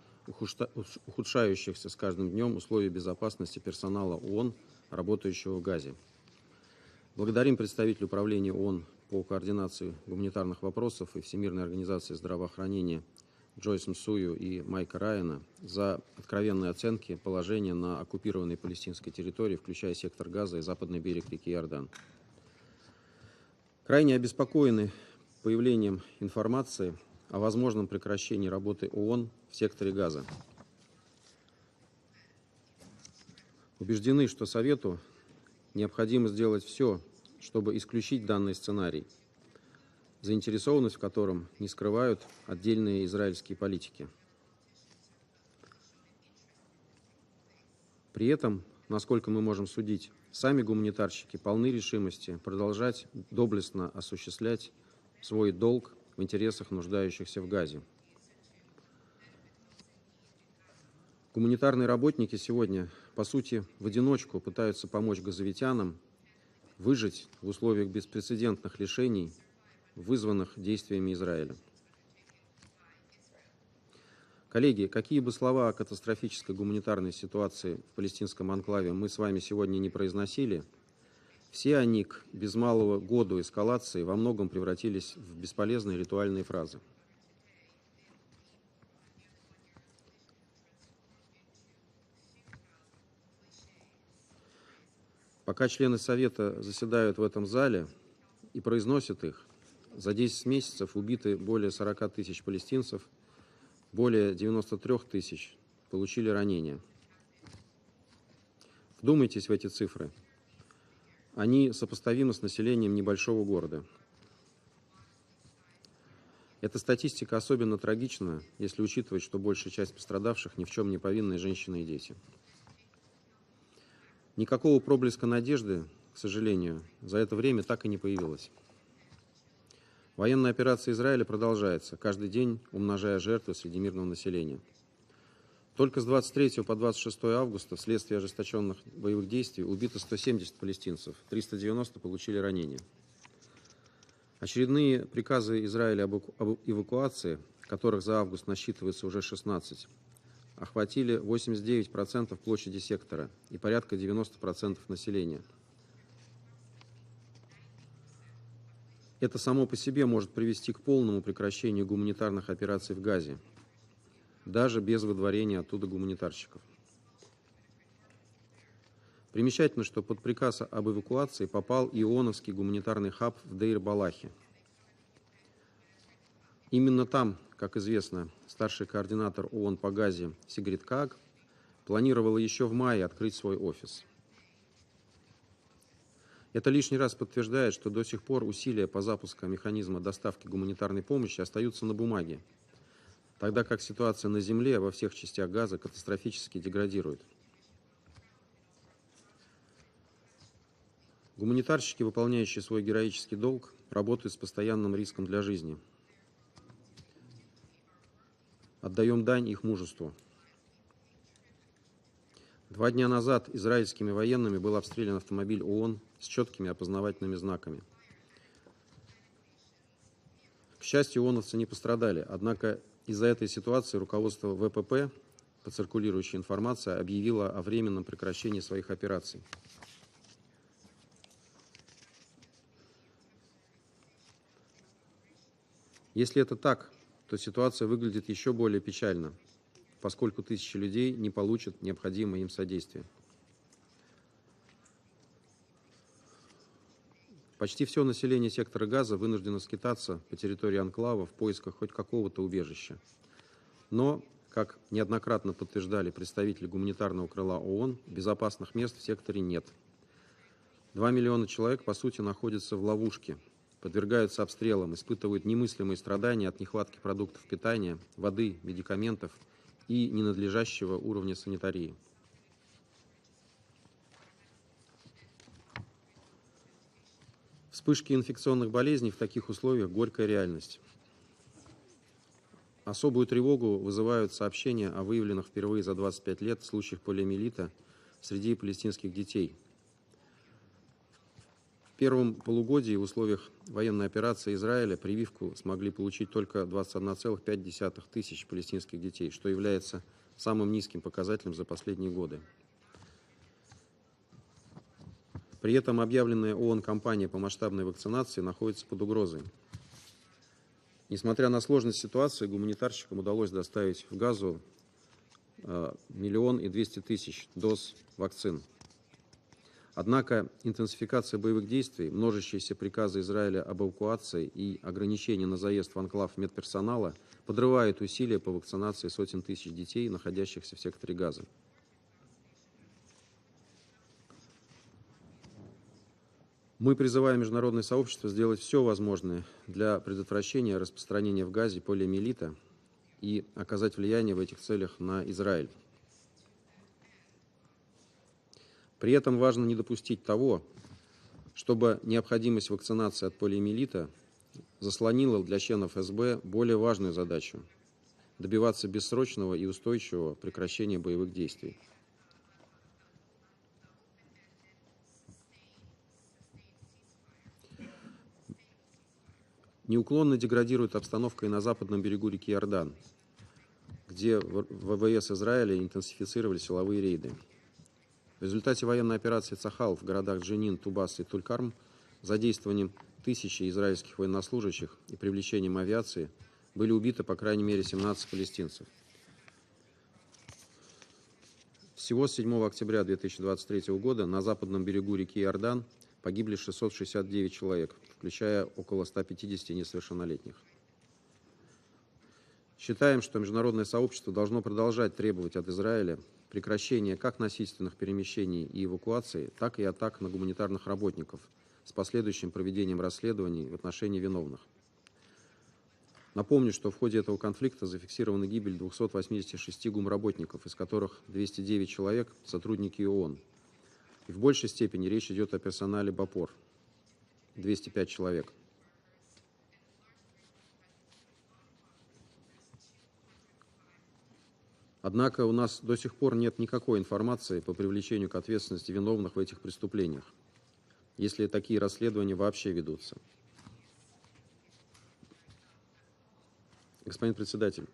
ухудшающихся с каждым днем условий безопасности персонала ООН, работающего в Газе. Благодарим представителя управления ООН по координации гуманитарных вопросов и Всемирной организации здравоохранения Джойс Мсую и Майка Райана за откровенные оценки положения на оккупированной палестинской территории, включая сектор Газа и западный берег реки Иордан. Крайне обеспокоены появлением информации о возможном прекращении работы ООН в секторе Газа. Убеждены, что Совету необходимо сделать все, чтобы исключить данный сценарий, заинтересованность в котором не скрывают отдельные израильские политики. При этом, насколько мы можем судить, сами гуманитарщики полны решимости продолжать доблестно осуществлять свой долг в интересах нуждающихся в Газе. Гуманитарные работники сегодня, по сути, в одиночку пытаются помочь газовитянам выжить в условиях беспрецедентных лишений, вызванных действиями Израиля. Коллеги, какие бы слова о катастрофической гуманитарной ситуации в палестинском анклаве мы с вами сегодня не произносили, все они к без малого году эскалации во многом превратились в бесполезные ритуальные фразы. Пока члены Совета заседают в этом зале и произносят их, за 10 месяцев убиты более 40 тысяч палестинцев, более 93 тысяч получили ранения. Вдумайтесь в эти цифры. Они сопоставимы с населением небольшого города. Эта статистика особенно трагична, если учитывать, что большая часть пострадавших ни в чем не повинные женщины и дети. Никакого проблеска надежды, к сожалению, за это время так и не появилось. Военная операция Израиля продолжается, каждый день умножая жертвы среди мирного населения. Только с 23 по 26 августа вследствие ожесточенных боевых действий убито 170 палестинцев, 390 получили ранения. Очередные приказы Израиля об эвакуации, которых за август насчитывается уже 16, охватили 89% площади сектора и порядка 90% населения. Это само по себе может привести к полному прекращению гуманитарных операций в Газе, даже без выдворения оттуда гуманитарщиков. Примечательно, что под приказ об эвакуации попал ионовский гуманитарный хаб в Дейр-Балахе. Именно там, как известно, старший координатор ООН по Газе Сигрид Кааг планировала еще в мае открыть свой офис. Это лишний раз подтверждает, что до сих пор усилия по запуску механизма доставки гуманитарной помощи остаются на бумаге, тогда как ситуация на земле во всех частях Газа катастрофически деградирует. Гуманитарщики, выполняющие свой героический долг, работают с постоянным риском для жизни. Отдаем дань их мужеству. 2 дня назад израильскими военными был обстрелян автомобиль ООН с четкими опознавательными знаками. К счастью, ООНовцы не пострадали, однако из-за этой ситуации руководство ВПП, по циркулирующей информации, объявило о временном прекращении своих операций. Если это так, то ситуация выглядит еще более печально, поскольку тысячи людей не получат необходимое им содействие. Почти все население сектора Газа вынуждено скитаться по территории анклава в поисках хоть какого-то убежища. Но, как неоднократно подтверждали представители гуманитарного крыла ООН, безопасных мест в секторе нет. 2 миллиона человек, по сути, находятся в ловушке, подвергаются обстрелам, испытывают немыслимые страдания от нехватки продуктов питания, воды, медикаментов и ненадлежащего уровня санитарии. Вспышки инфекционных болезней в таких условиях – горькая реальность. Особую тревогу вызывают сообщения о выявленных впервые за 25 лет случаях полиомиелита среди палестинских детей. В первом полугодии в условиях военной операции Израиля прививку смогли получить только 21,5 тысяч палестинских детей, что является самым низким показателем за последние годы. При этом объявленная ООН кампания по масштабной вакцинации находится под угрозой. Несмотря на сложность ситуации, гуманитарщикам удалось доставить в Газу 1 200 000 доз вакцин. Однако интенсификация боевых действий, множащиеся приказы Израиля об эвакуации и ограничения на заезд в анклав медперсонала подрывают усилия по вакцинации сотен тысяч детей, находящихся в секторе Газа. Мы призываем международное сообщество сделать все возможное для предотвращения распространения в Газе полиомиелита и оказать влияние в этих целях на Израиль. При этом важно не допустить того, чтобы необходимость вакцинации от полиомиелита заслонила для членов СБ более важную задачу – добиваться бессрочного и устойчивого прекращения боевых действий. Неуклонно деградирует обстановка и на западном берегу реки Иордан, где ВВС Израиля интенсифицировали силовые рейды. В результате военной операции «Цахал» в городах Дженин, Тубас и Туль-Карм задействованием тысячи израильских военнослужащих и привлечением авиации были убиты по крайней мере 17 палестинцев. Всего с 7 октября 2023 года на западном берегу реки Иордан погибли 669 человек, включая около 150 несовершеннолетних. Считаем, что международное сообщество должно продолжать требовать от Израиля прекращения как насильственных перемещений и эвакуаций, так и атак на гуманитарных работников с последующим проведением расследований в отношении виновных. Напомню, что в ходе этого конфликта зафиксирована гибель 286 гумработников, из которых 209 человек – сотрудники ООН. И в большей степени речь идет о персонале БАПОР – 205 человек. Однако у нас до сих пор нет никакой информации по привлечению к ответственности виновных в этих преступлениях, если такие расследования вообще ведутся. Господин председатель,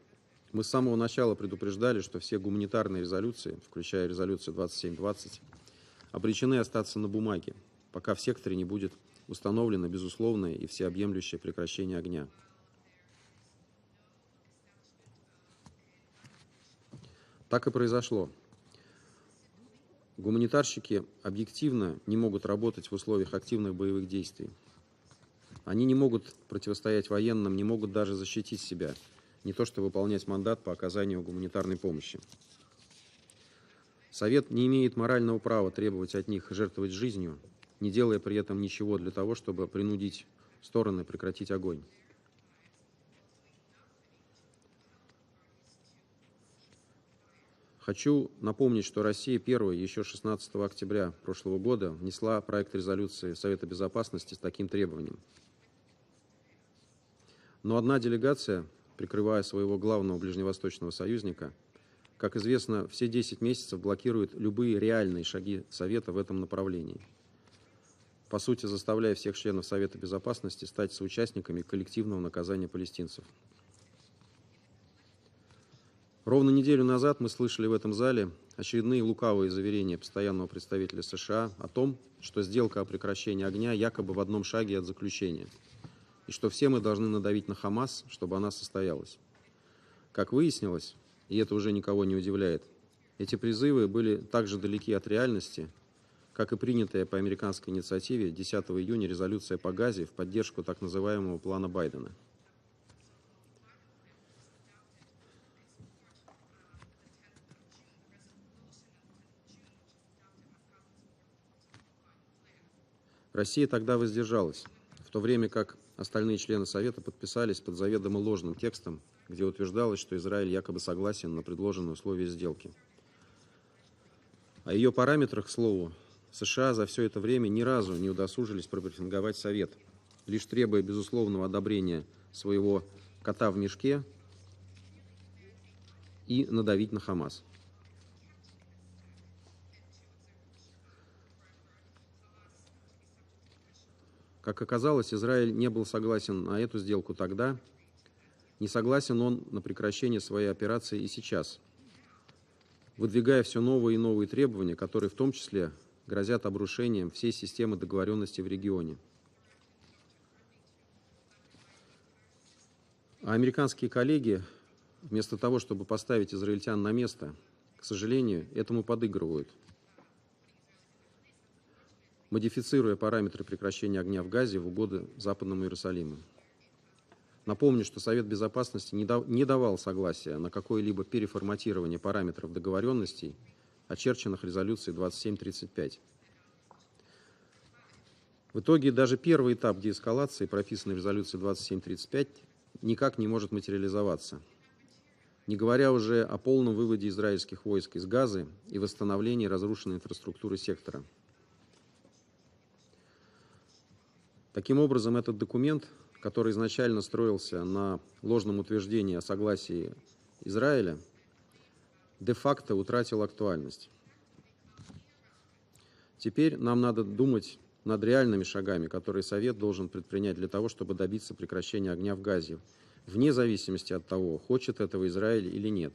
мы с самого начала предупреждали, что все гуманитарные резолюции, включая резолюцию 2720, обречены остаться на бумаге, пока в секторе не будет установлено безусловное и всеобъемлющее прекращение огня. Так и произошло. Гуманитарщики объективно не могут работать в условиях активных боевых действий. Они не могут противостоять военным, не могут даже защитить себя, не то что выполнять мандат по оказанию гуманитарной помощи. Совет не имеет морального права требовать от них жертвовать жизнью, не делая при этом ничего для того, чтобы принудить стороны прекратить огонь. Хочу напомнить, что Россия первой, еще 16 октября прошлого года, внесла проект резолюции Совета Безопасности с таким требованием. Но одна делегация, прикрывая своего главного ближневосточного союзника, как известно, все 10 месяцев блокирует любые реальные шаги Совета в этом направлении, по сути заставляя всех членов Совета Безопасности стать соучастниками коллективного наказания палестинцев. Ровно неделю назад мы слышали в этом зале очередные лукавые заверения постоянного представителя США о том, что сделка о прекращении огня якобы в одном шаге от заключения, и что все мы должны надавить на Хамас, чтобы она состоялась. Как выяснилось, и это уже никого не удивляет, эти призывы были так же далеки от реальности, как и принятая по американской инициативе 10 июня резолюция по Газе в поддержку так называемого плана Байдена. Россия тогда воздержалась, в то время как остальные члены Совета подписались под заведомо ложным текстом, где утверждалось, что Израиль якобы согласен на предложенные условия сделки. О ее параметрах, к слову, США за все это время ни разу не удосужились пробрифинговать Совет, лишь требуя безусловного одобрения своего кота в мешке и надавить на Хамас. Как оказалось, Израиль не был согласен на эту сделку тогда, не согласен он на прекращение своей операции и сейчас, выдвигая все новые и новые требования, которые в том числе грозят обрушением всей системы договоренности в регионе. А американские коллеги, вместо того, чтобы поставить израильтян на место, к сожалению, этому подыгрывают, модифицируя параметры прекращения огня в Газе в угоду Западному Иерусалиму. Напомню, что Совет Безопасности не давал согласия на какое-либо переформатирование параметров договоренностей, очерченных резолюцией 2735. В итоге даже первый этап деэскалации, прописанный в резолюции 2735, никак не может материализоваться, не говоря уже о полном выводе израильских войск из Газы и восстановлении разрушенной инфраструктуры сектора. Таким образом, этот документ, который изначально строился на ложном утверждении о согласии Израиля, де-факто утратил актуальность. Теперь нам надо думать над реальными шагами, которые Совет должен предпринять для того, чтобы добиться прекращения огня в Газе, вне зависимости от того, хочет этого Израиль или нет,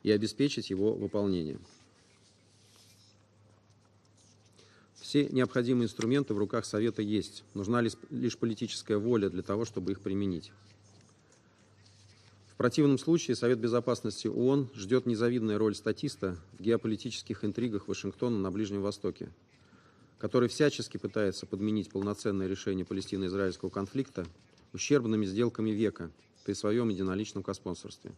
и обеспечить его выполнение. Все необходимые инструменты в руках Совета есть. Нужна лишь политическая воля для того, чтобы их применить. В противном случае Совет Безопасности ООН ждет незавидная роль статиста в геополитических интригах Вашингтона на Ближнем Востоке, который всячески пытается подменить полноценное решение палестино-израильского конфликта ущербными сделками века при своем единоличном коспонсорстве.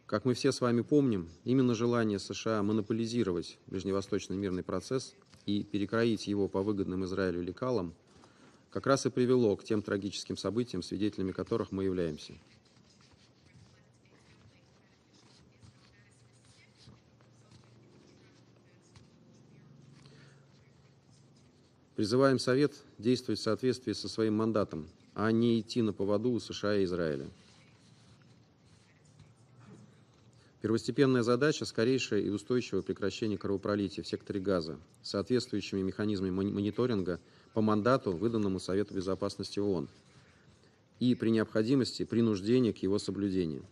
Как мы все с вами помним, именно желание США монополизировать ближневосточный мирный процесс и перекроить его по выгодным Израилю лекалам как раз и привело к тем трагическим событиям, свидетелями которых мы являемся. Призываем Совет действовать в соответствии со своим мандатом, а не идти на поводу у США и Израиля. Первостепенная задача – скорейшее и устойчивое прекращение кровопролития в секторе Газа с соответствующими механизмами мониторинга по мандату, выданному Совету Безопасности ООН, и при необходимости принуждение к его соблюдению.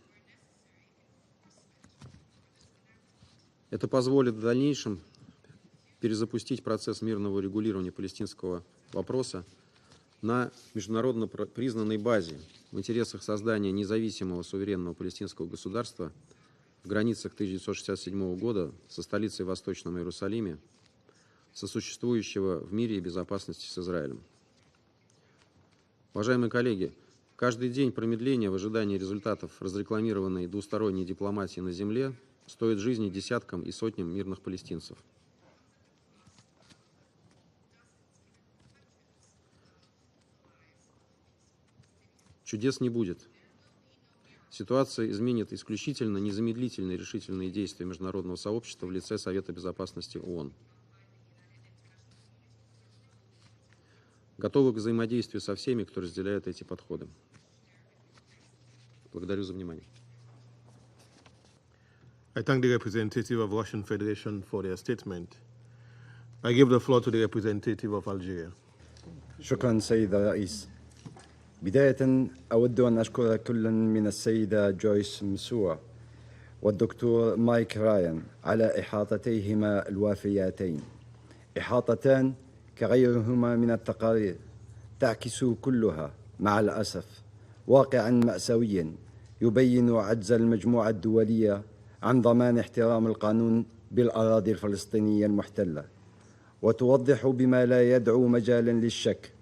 Это позволит в дальнейшем перезапустить процесс мирного регулирования палестинского вопроса на международно признанной базе в интересах создания независимого суверенного палестинского государства в границах 1967 года со столицей в Восточном Иерусалиме, сосуществующего в мире и безопасности с Израилем. Уважаемые коллеги, Каждый день промедления в ожидании результатов разрекламированной двусторонней дипломатии на земле стоит жизни десяткам и сотням мирных палестинцев. Чудес не будет. Ситуация изменит исключительно незамедлительные решительные действия международного сообщества в лице Совета Безопасности ООН. Готовы к взаимодействию со всеми, кто разделяет эти подходы. Благодарю за внимание. I thank the representative of Russian Federation for their statement. I give the floor to the representative of Algeria. شكرا سيد الرئيس. بداية أود أن أشكر كلا من السيدة جويس مسوع والدكتور مايك رايان على إحاطتيهما الوافيتين، إحاطتان كغيرهما من التقارير تعكس كلها مع الأسف واقعا مأساويا يبين عجز المجموعة الدولية عن ضمان احترام القانون بالأراضي الفلسطينية المحتلة، وتوضح بما لا يدعو مجالا للشك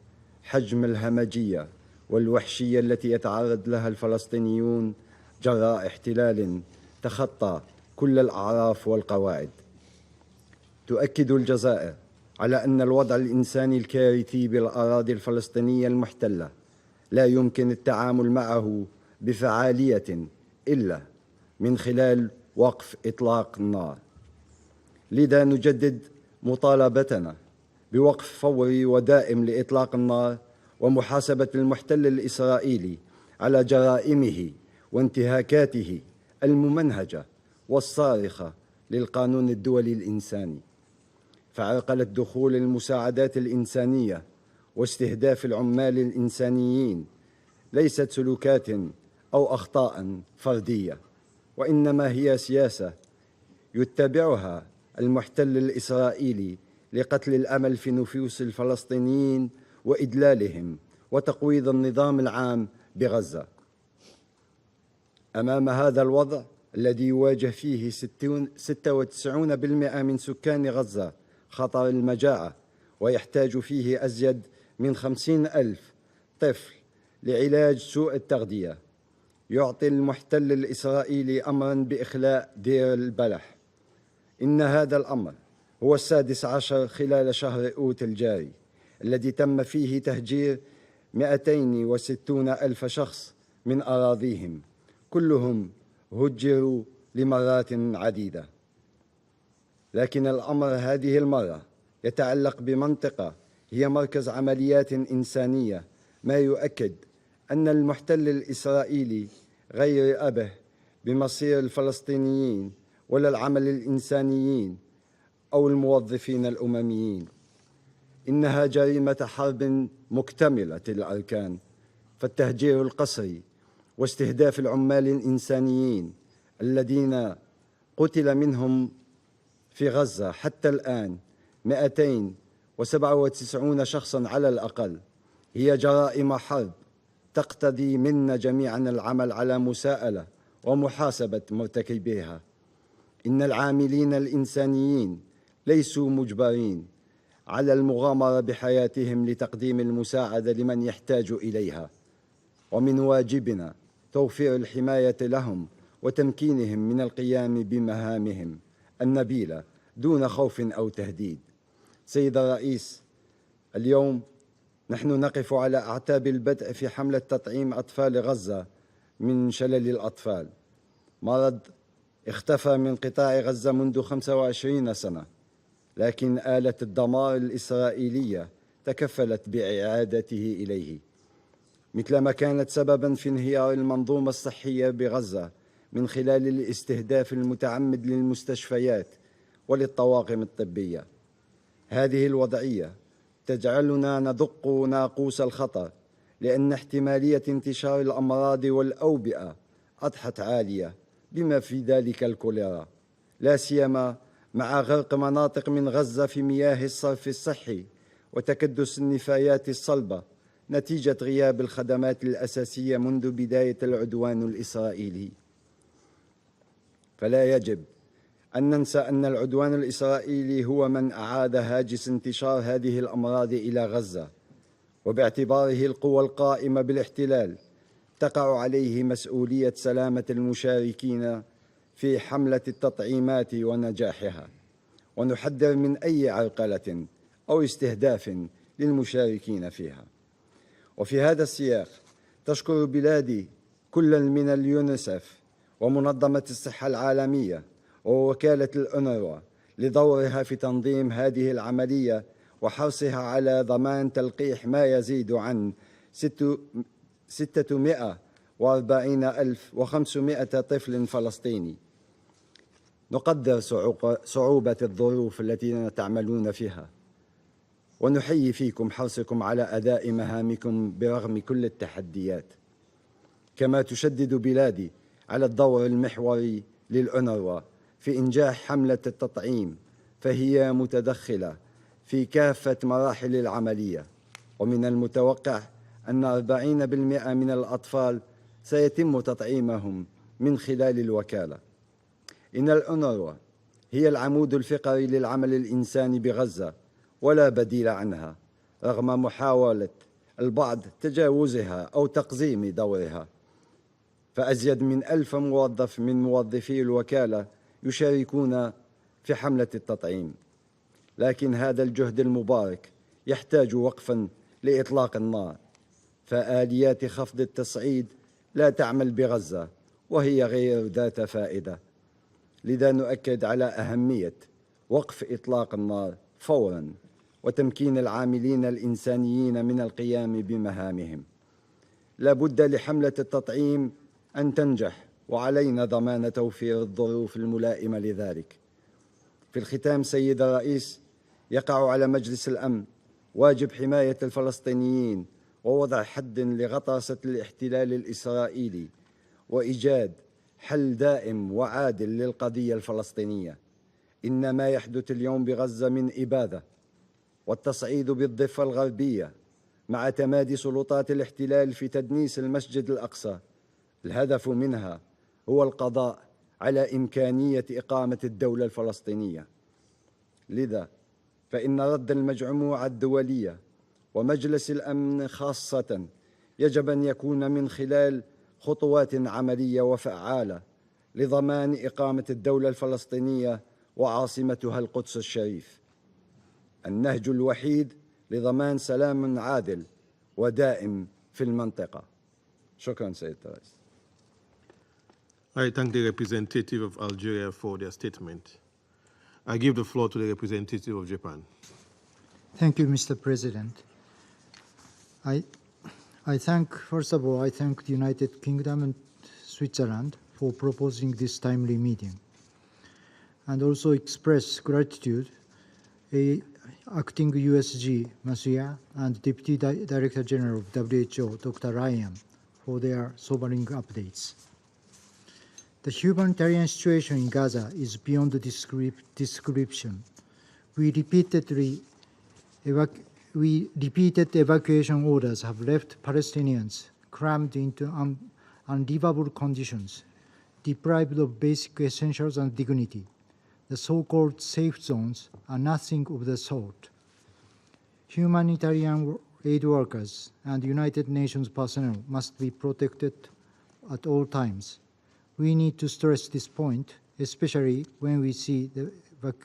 حجم الهمجية والوحشية التي يتعرض لها الفلسطينيون جراء احتلال تخطى كل الأعراف والقواعد. تؤكد الجزائر على أن الوضع الإنساني الكارثي بالأراضي الفلسطينية المحتلة لا يمكن التعامل معه بفعالية إلا من خلال وقف إطلاق النار. لذا نجدد مطالبتنا بوقف فوري ودائم لإطلاق النار ومحاسبة المحتل الإسرائيلي على جرائمه وانتهاكاته الممنهجة والصارخة للقانون الدولي الإنساني. فعرقلة دخول المساعدات الإنسانية واستهداف العمال الإنسانيين ليست سلوكات أو أخطاء فردية، وإنما هي سياسة يتبعها المحتل الإسرائيلي لقتل الأمل في نفوس الفلسطينيين وإدلالهم وتقويض النظام العام بغزة. أمام هذا الوضع الذي يواجه فيه 96% من سكان غزة خطر المجاعة، ويحتاج فيه أزيد من 50,000 طفل لعلاج سوء التغذية، يعطي المحتل الإسرائيلي أمرا بإخلاء دير البلح. إن هذا الأمر هو 16 خلال شهر أوت الجاري، الذي تم فيه تهجير 260,000 شخص من أراضيهم، كلهم هجروا لمرات عديدة. لكن الأمر هذه المرة يتعلق بمنطقة هي مركز عمليات إنسانية، ما يؤكد أن المحتل الإسرائيلي غير أبه بمصير الفلسطينيين ولا العمل الإنسانيين أو الموظفين الأمميين. إنها جريمة حرب مكتملة الأركان، فالتهجير القسري واستهداف العمال الإنسانيين الذين قتل منهم في غزة حتى الآن 297 شخصاً على الأقل هي جرائم حرب تقتضي منا جميعاً العمل على مساءلة ومحاسبة مرتكبيها. إن العاملين الإنسانيين ليسوا مجبرين على المغامرة بحياتهم لتقديم المساعدة لمن يحتاج إليها، ومن واجبنا توفير الحماية لهم وتمكينهم من القيام بمهامهم النبيلة دون خوف أو تهديد. سيد الرئيس، اليوم نحن نقف على أعتاب البدء في حملة تطعيم أطفال غزة من شلل الأطفال، مرض اختفى من قطاع غزة منذ 25 سنة، لكن آلة الدمار الإسرائيلية تكفلت بإعادته إليه، مثلما كانت سبباً في انهيار المنظومة الصحية بغزة من خلال الاستهداف المتعمد للمستشفيات وللطواقم الطبية. هذه الوضعية تجعلنا ندق ناقوس الخطر، لأن احتمالية انتشار الأمراض والأوبئة أضحت عالية، بما في ذلك الكوليرا، لا سيما مع غرق مناطق من غزة في مياه الصرف الصحي وتكدس النفايات الصلبة نتيجة غياب الخدمات الأساسية منذ بداية العدوان الإسرائيلي. فلا يجب أن ننسى أن العدوان الإسرائيلي هو من أعاد هاجس انتشار هذه الأمراض إلى غزة، وباعتباره القوى القائمة بالاحتلال تقع عليه مسؤولية سلامة المشاركين في حملة التطعيمات ونجاحها، ونحذر من أي عرقلة أو استهداف للمشاركين فيها. وفي هذا السياق تشكر بلادي كل من اليونيسف ومنظمة الصحة العالمية ووكالة الأونروا لدورها في تنظيم هذه العملية وحرصها على ضمان تلقيح ما يزيد عن 640,500 طفل فلسطيني. نقدر صعوبة الظروف التي تعملون فيها، ونحيي فيكم حرصكم على أداء مهامكم برغم كل التحديات. كما تشدد بلادي على الدور المحوري للأونروا في إنجاح حملة التطعيم، فهي متدخلة في كافة مراحل العملية، ومن المتوقع أن 40% من الأطفال سيتم تطعيمهم من خلال الوكالة. إن الأونروا هي العمود الفقري للعمل الإنساني بغزة ولا بديل عنها، رغم محاولة البعض تجاوزها أو تقزيم دورها. فأزيد من 1000 موظف من موظفي الوكالة يشاركون في حملة التطعيم، لكن هذا الجهد المبارك يحتاج وقفا لإطلاق النار، فآليات خفض التصعيد لا تعمل بغزة وهي غير ذات فائدة. لذا نؤكد على أهمية وقف إطلاق النار فورا وتمكين العاملين الإنسانيين من القيام بمهامهم. لا بد لحملة التطعيم أن تنجح، وعلينا ضمان توفير الظروف الملائمة لذلك. في الختام سيد الرئيس، يقع على مجلس الأمن واجب حماية الفلسطينيين ووضع حد لغطرسة الاحتلال الإسرائيلي وإيجاد حل دائم وعادل للقضية الفلسطينية. إن ما يحدث اليوم بغزة من إبادة والتصعيد بالضفة الغربية مع تمادي سلطات الاحتلال في تدنيس المسجد الأقصى، الهدف منها هو القضاء على إمكانية إقامة الدولة الفلسطينية. لذا فإن رد المجموعة الدولية ومجلس الأمن خاصة يجب أن يكون من خلال خطوات عملية وفعالة لضمان إقامة الدولة الفلسطينية وعاصمتها القدس الشريف، النهج الوحيد لضمان سلام عادل ودائم في المنطقة. شكرا سيد الرئيس. I thank the representative of Algeria for their statement. I give the floor to the representative of Japan. Thank you, Mr. President. First of all, I thank the United Kingdom and Switzerland for proposing this timely meeting, and also express gratitude Acting USG Masuya and Deputy Director General of WHO, Dr. Ryan, for their sobering updates. The humanitarian situation in Gaza is beyond description. Repeated evacuation orders have left Palestinians crammed into unlivable conditions, deprived of basic essentials and dignity. The so-called safe zones are nothing of the sort. Humanitarian aid workers and United Nations personnel must be protected at all times. We need to stress this point, especially when we see the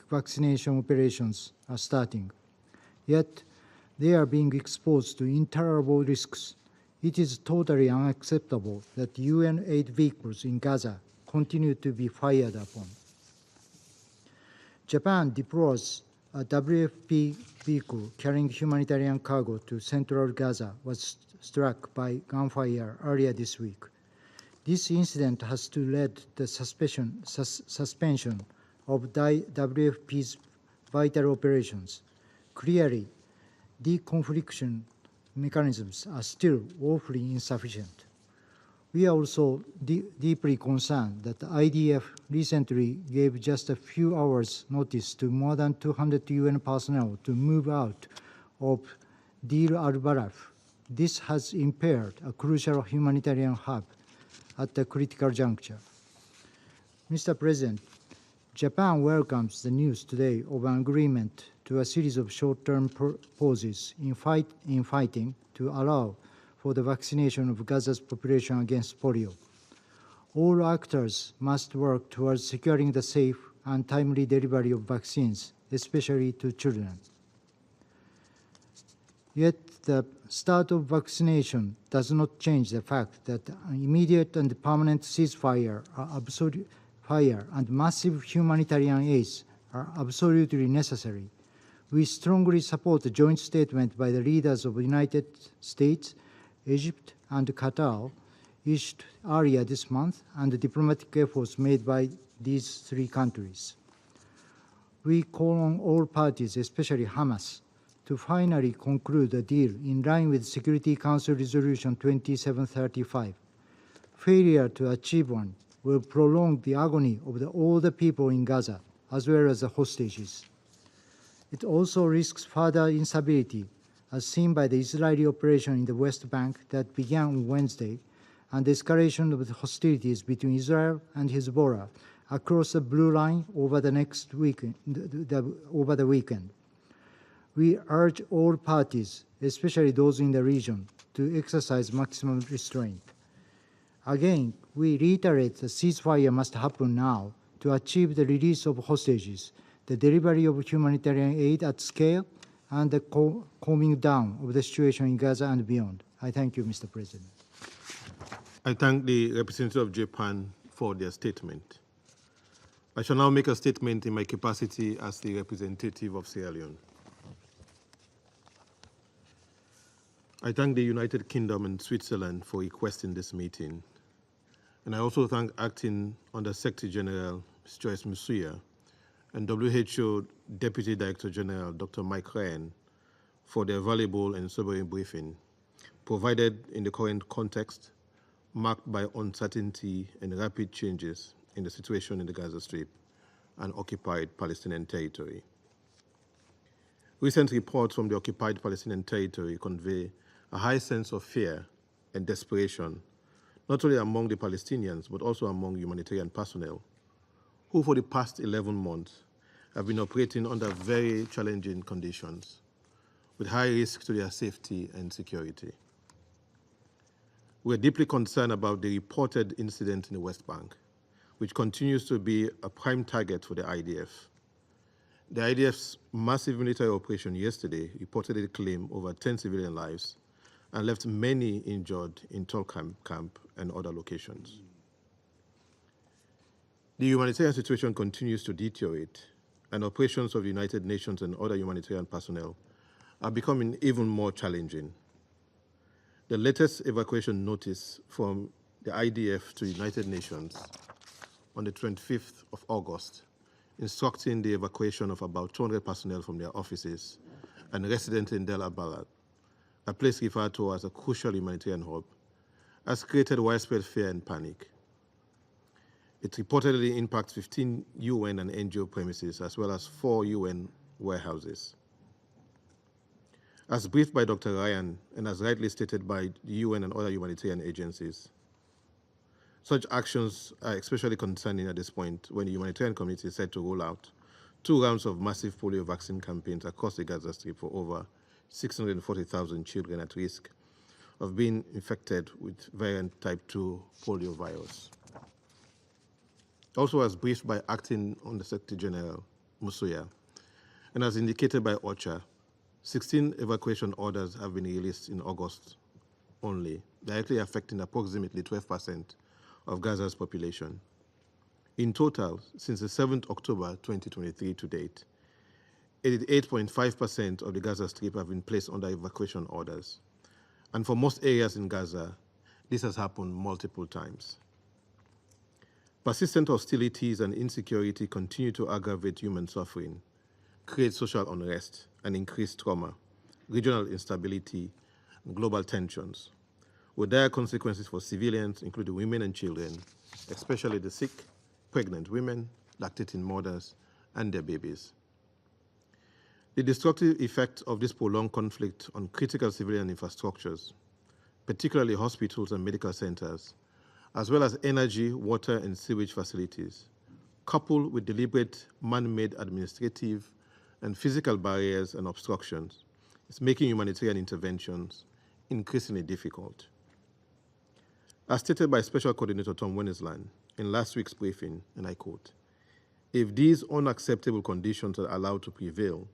vaccination operations are starting. Yet, they are being exposed to intolerable risks. It is totally unacceptable that UN aid vehicles in Gaza continue to be fired upon. Japan deploys a WFP vehicle carrying humanitarian cargo to central Gaza was struck by gunfire earlier this week. This incident has led to the suspension of WFP's vital operations. Clearly, deconfliction mechanisms are still woefully insufficient. We are also deeply concerned that the IDF recently gave just a few hours' notice to more than 200 UN personnel to move out of Deir al-Balaf. This has impaired a crucial humanitarian hub at the critical juncture. Mr. President, Japan welcomes the news today of an agreement to a series of short-term pauses in fighting to allow for the vaccination of Gaza's population against polio. All actors must work towards securing the safe and timely delivery of vaccines, especially to children. Yet the start of vaccination does not change the fact that an immediate and permanent ceasefire and massive humanitarian aid are absolutely necessary. We strongly support the joint statement by the leaders of the United States, Egypt, and Qatar issued earlier this month, and the diplomatic efforts made by these three countries. We call on all parties, especially Hamas, to finally conclude a deal in line with Security Council Resolution 2735. Failure to achieve one will prolong the agony of all the people in Gaza, as well as the hostages. It also risks further instability, as seen by the Israeli operation in the West Bank that began on Wednesday, and the escalation of the hostilities between Israel and Hezbollah across the blue line over the weekend. We urge all parties, especially those in the region, to exercise maximum restraint. Again, we reiterate the ceasefire must happen now to achieve the release of hostages, the delivery of humanitarian aid at scale, and the calming down of the situation in Gaza and beyond. I thank you, Mr. President. I thank the representative of Japan for their statement. I shall now make a statement in my capacity as the representative of Sierra Leone. I thank the United Kingdom and Switzerland for requesting this meeting. And I also thank Acting Under Secretary General Ms. Joyce Musuya and WHO Deputy Director General Dr. Mike Ryan for their valuable and sobering briefing, provided in the current context marked by uncertainty and rapid changes in the situation in the Gaza Strip and occupied Palestinian territory. Recent reports from the occupied Palestinian territory convey a high sense of fear and desperation, not only among the Palestinians, but also among humanitarian personnel, who for the past 11 months have been operating under very challenging conditions, with high risk to their safety and security. We are deeply concerned about the reported incident in the West Bank, which continues to be a prime target for the IDF. The IDF's massive military operation yesterday reportedly claimed over 10 civilian lives and left many injured in Tolkam camp and other locations. The humanitarian situation continues to deteriorate, and operations of the United Nations and other humanitarian personnel are becoming even more challenging. The latest evacuation notice from the IDF to the United Nations on the 25th of August, instructing the evacuation of about 200 personnel from their offices and residents in Del Abalad, a place referred to as a crucial humanitarian hub, has created widespread fear and panic. It reportedly impacts 15 UN and NGO premises, as well as 4 UN warehouses. As briefed by Dr. Ryan, and as rightly stated by the UN and other humanitarian agencies, such actions are especially concerning at this point when the humanitarian community is set to roll out 2 rounds of massive polio vaccine campaigns across the Gaza Strip for over 640,000 children at risk of being infected with variant type 2 polio virus. Also, as briefed by Acting Under Secretary General Musuya, and as indicated by OCHA, 16 evacuation orders have been released in August only, directly affecting approximately 12% of Gaza's population. In total, since the 7th October 2023 to date, 88.5% of the Gaza Strip have been placed under evacuation orders. And for most areas in Gaza, this has happened multiple times. Persistent hostilities and insecurity continue to aggravate human suffering, create social unrest, and increase trauma, regional instability, and global tensions, with dire consequences for civilians, including women and children, especially the sick, pregnant women, lactating mothers, and their babies. The destructive effect of this prolonged conflict on critical civilian infrastructures, particularly hospitals and medical centers, as well as energy, water, and sewage facilities, coupled with deliberate man-made administrative and physical barriers and obstructions, is making humanitarian interventions increasingly difficult. As stated by Special Coordinator Tom Wennesland in last week's briefing, and I quote, "If these unacceptable conditions are allowed to prevail,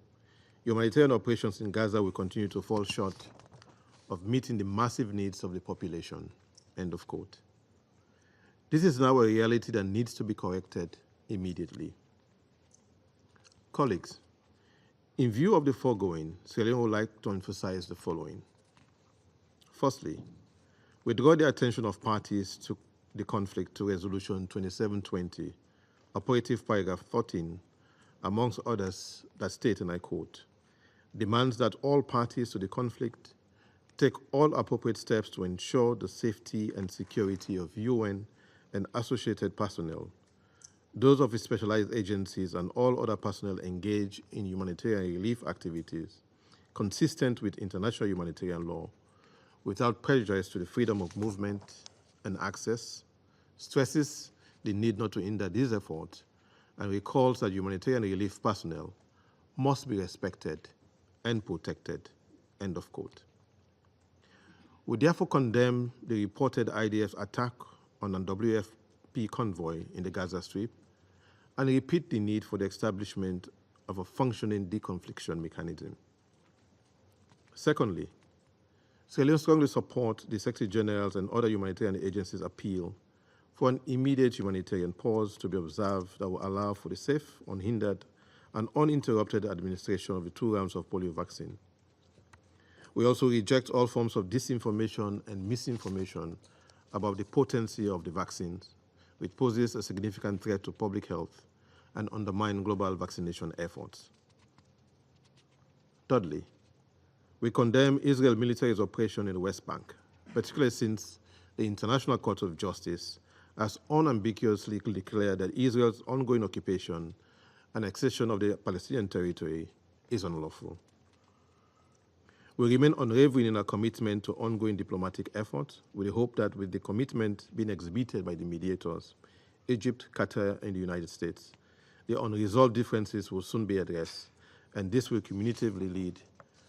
humanitarian operations in Gaza will continue to fall short of meeting the massive needs of the population," end of quote. This is now a reality that needs to be corrected immediately. Colleagues, in view of the foregoing, Sierra Leone would like to emphasize the following. Firstly, we draw the attention of parties to the conflict to Resolution 2720, operative paragraph 14, amongst others, that state, and I quote, demands that all parties to the conflict take all appropriate steps to ensure the safety and security of UN and associated personnel, those of its specialized agencies, and all other personnel engaged in humanitarian relief activities consistent with international humanitarian law, without prejudice to the freedom of movement and access, stresses the need not to hinder these efforts, and recalls that humanitarian relief personnel must be respected and protected, end of quote. We therefore condemn the reported IDF attack on an WFP convoy in the Gaza Strip and repeat the need for the establishment of a functioning deconfliction mechanism. Secondly, Sierra Leone strongly support the Secretary General's and other humanitarian agencies' appeal for an immediate humanitarian pause to be observed that will allow for the safe, unhindered, and uninterrupted administration of the 2 rounds of polio vaccine. We also reject all forms of disinformation and misinformation about the potency of the vaccines, which poses a significant threat to public health and undermine global vaccination efforts. Thirdly, we condemn Israel military's operation in the West Bank, particularly since the International Court of Justice has unambiguously declared that Israel's ongoing occupation and accession of the Palestinian territory is unlawful. We remain unwavering in our commitment to ongoing diplomatic efforts, with the hope that with the commitment being exhibited by the mediators, Egypt, Qatar, and the United States, the unresolved differences will soon be addressed, and this will cumulatively lead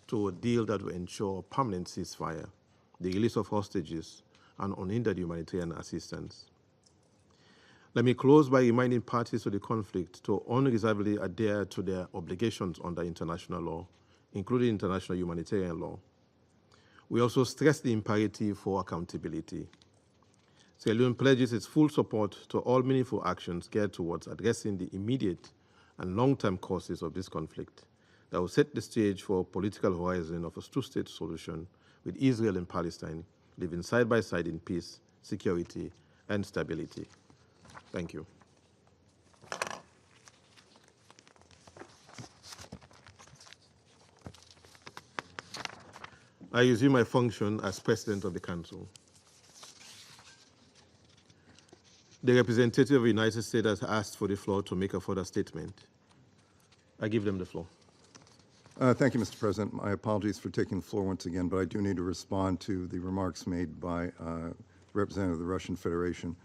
to a deal that will ensure a permanent ceasefire, the release of hostages, and unhindered humanitarian assistance. Let me close by reminding parties to the conflict to unreservedly adhere to their obligations under international law, including international humanitarian law. We also stress the imperative for accountability. Sierra Leone pledges its full support to all meaningful actions geared towards addressing the immediate and long-term causes of this conflict that will set the stage for a political horizon of a two-state solution with Israel and Palestine living side by side in peace, security, and stability. Thank you. I resume my function as President of the Council. The representative of the United States has asked for the floor to make a further statement. I give them the floor. Thank you, Mr. President. My apologies for taking the floor once again, but I do need to respond to the remarks made by the representative of the Russian Federation.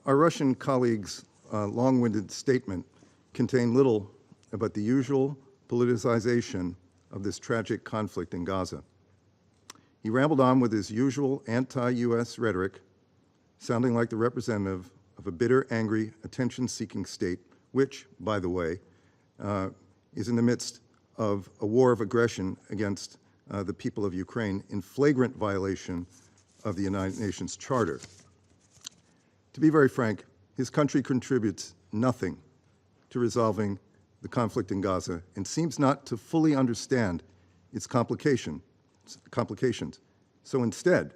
Our Russian colleague's long-winded statement contained little about the usual politicization of this tragic conflict in Gaza. He rambled on with his usual anti-U.S. rhetoric, sounding like the representative of a bitter, angry, attention-seeking state, which, by the way, is in the midst of a war of aggression against the people of Ukraine in flagrant violation of the United Nations Charter. To be very frank, his country contributes nothing to resolving the conflict in Gaza and seems not to fully understand its complications. So instead,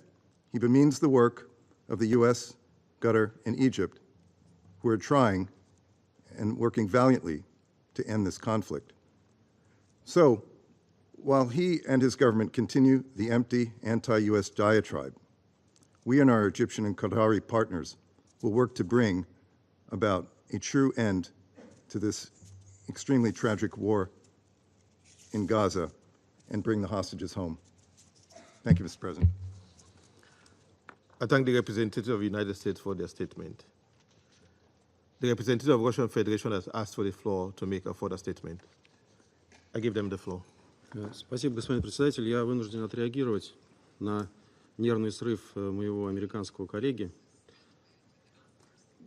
he bemeans the work of the U.S., Qatar, and Egypt, who are trying and working valiantly to end this conflict. So, while he and his government continue the empty anti-U.S. diatribe, we and our Egyptian and Qatari partners will work to bring about a true end to this extremely tragic war in Gaza and bring the hostages home. Thank you, Mr. President. I thank the representative of the United States for their statement. The representative of the Russian Federation has asked for the floor to make a further statement. I give them the floor. Спасибо, господин председатель. Я вынужден отреагировать на нервный срыв моего американского коллеги.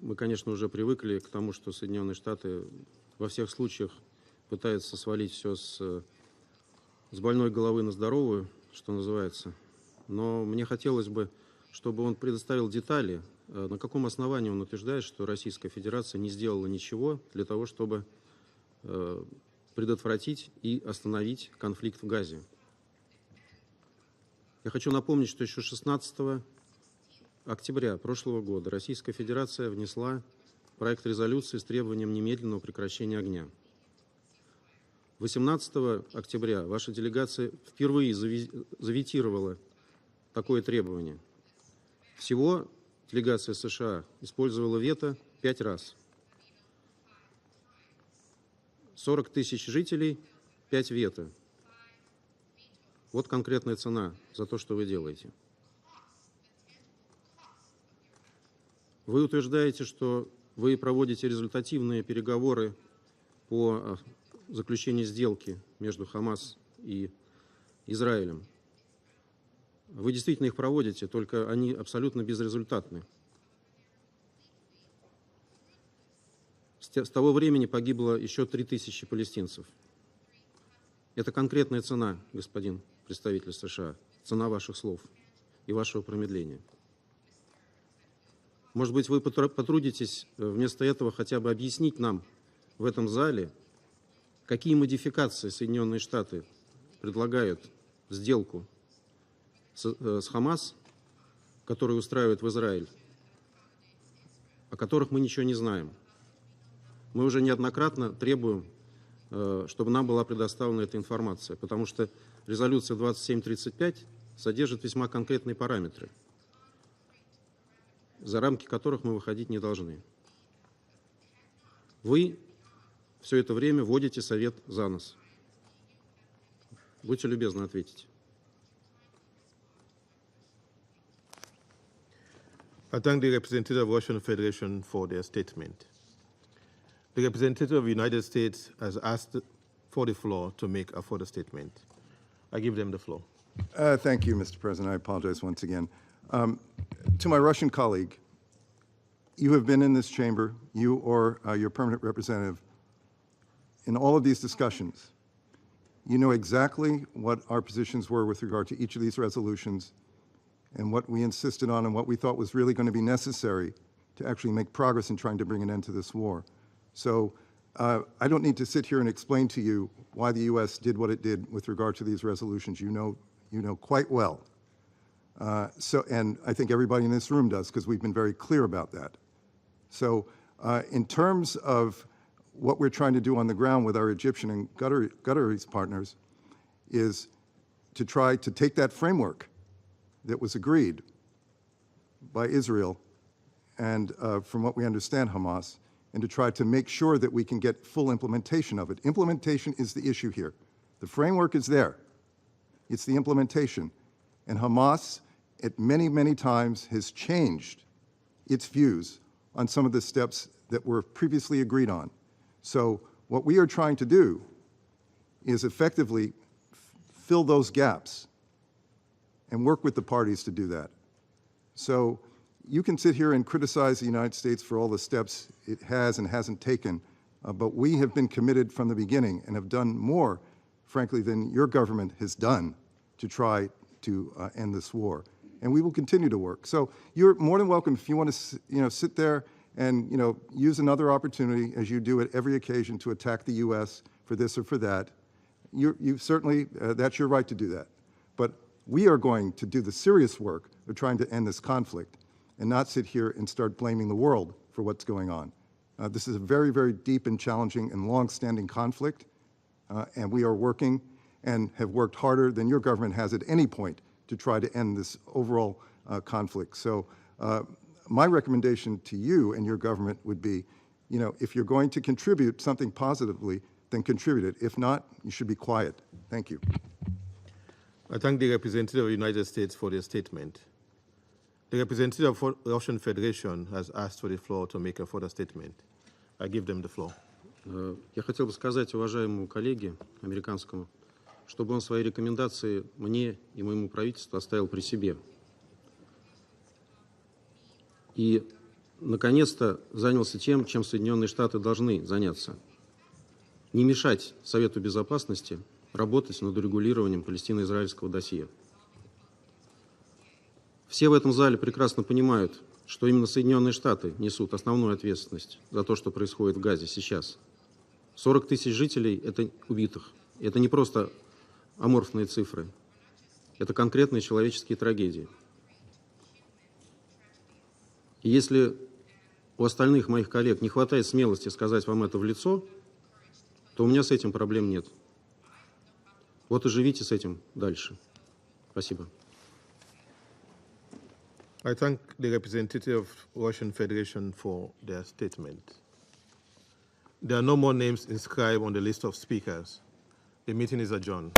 Мы, конечно, уже привыкли к тому, что Соединенные Штаты во всех случаях пытаются свалить все с больной головы на здоровую, что называется. Но мне хотелось бы, чтобы он предоставил детали, на каком основании он утверждает, что Российская Федерация не сделала ничего для того, чтобы предотвратить и остановить конфликт в Газе. Я хочу напомнить, что еще 16 октября прошлого года Российская Федерация внесла проект резолюции с требованием немедленного прекращения огня. 18 октября ваша делегация впервые заветировала такое требование. Всего делегация США использовала вето 5 раз. 40 тысяч жителей, 5 вето. Вот конкретная цена за то, что вы делаете. Вы утверждаете, что вы проводите результативные переговоры по заключению сделки между Хамас и Израилем. Вы действительно их проводите, только они абсолютно безрезультатны. С того времени погибло еще 3000 палестинцев. Это конкретная цена, господин представитель США, цена ваших слов и вашего промедления. Может быть, вы потрудитесь вместо этого хотя бы объяснить нам в этом зале, какие модификации Соединенные Штаты предлагают в сделку с Хамас, которые устраивают в Израиль, о которых мы ничего не знаем. Мы уже неоднократно требуем, чтобы нам была предоставлена эта информация, потому что резолюция 2735 содержит весьма конкретные параметры, за рамки которых мы выходить не должны. Вы все это время водите Совет за нос. Будьте любезны ответить. I thank the representative of the Russian Federation for their statement. The representative of the United States has asked for the floor to make a further statement. I give them the floor. Thank you, Mr. President. I apologize once again. To my Russian colleague, you have been in this chamber, you or your permanent representative, in all of these discussions. You know exactly what our positions were with regard to each of these resolutions and what we insisted on and what we thought was really going to be necessary to actually make progress in trying to bring an end to this war. So I don't need to sit here and explain to you why the U.S. did what it did with regard to these resolutions. You know quite well. And I think everybody in this room does, because we've been very clear about that. So in terms of what we're trying to do on the ground with our Egyptian and Qatarese partners is to try to take that framework that was agreed by Israel and, from what we understand, Hamas, and to try to make sure that we can get full implementation of it. Implementation is the issue here. The framework is there. It's the implementation. And Hamas, at many, many times, has changed its views on some of the steps that were previously agreed on. So what we are trying to do is effectively fill those gaps and work with the parties to do that. So you can sit here and criticize the United States for all the steps it has and hasn't taken, but we have been committed from the beginning and have done more, frankly, than your government has done to try to end this war. And we will continue to work. So you're more than welcome if you want to sit there and use another opportunity, as you do at every occasion, to attack the U.S. for this or for that. You certainly, that's your right to do that. But we are going to do the serious work of trying to end this conflict and not sit here and start blaming the world for what's going on. This is a very, very deep and challenging and long-standing conflict, and we are working and have worked harder than your government has at any point to try to end this overall conflict. So my recommendation to you and your government would be, if you're going to contribute something positively, then contribute it. If not, you should be quiet. Thank you. I thank the representative of the United States for their statement. The representative of the Russian Federation has asked for the floor to make a further statement. I give them the floor. Я хотел бы сказать уважаемому коллеге американскому, чтобы он свои рекомендации мне и моему правительству оставил при себе. И, наконец-то, занялся тем, чем Соединенные Штаты должны заняться. Не мешать Совету Безопасности работать над урегулированием палестино-израильского досье. Все в этом зале прекрасно понимают, что именно Соединенные Штаты несут основную ответственность за то, что происходит в Газе сейчас. 40 тысяч жителей – это убитых. Это не просто аморфные цифры. Это конкретные человеческие трагедии. И если у остальных моих коллег не хватает смелости сказать вам это в лицо, то у меня с этим проблем нет. Вот и живите с этим дальше. Спасибо. I thank the representative of Russian Federation for their statement. There are no more names inscribed on the list of speakers. The meeting is adjourned.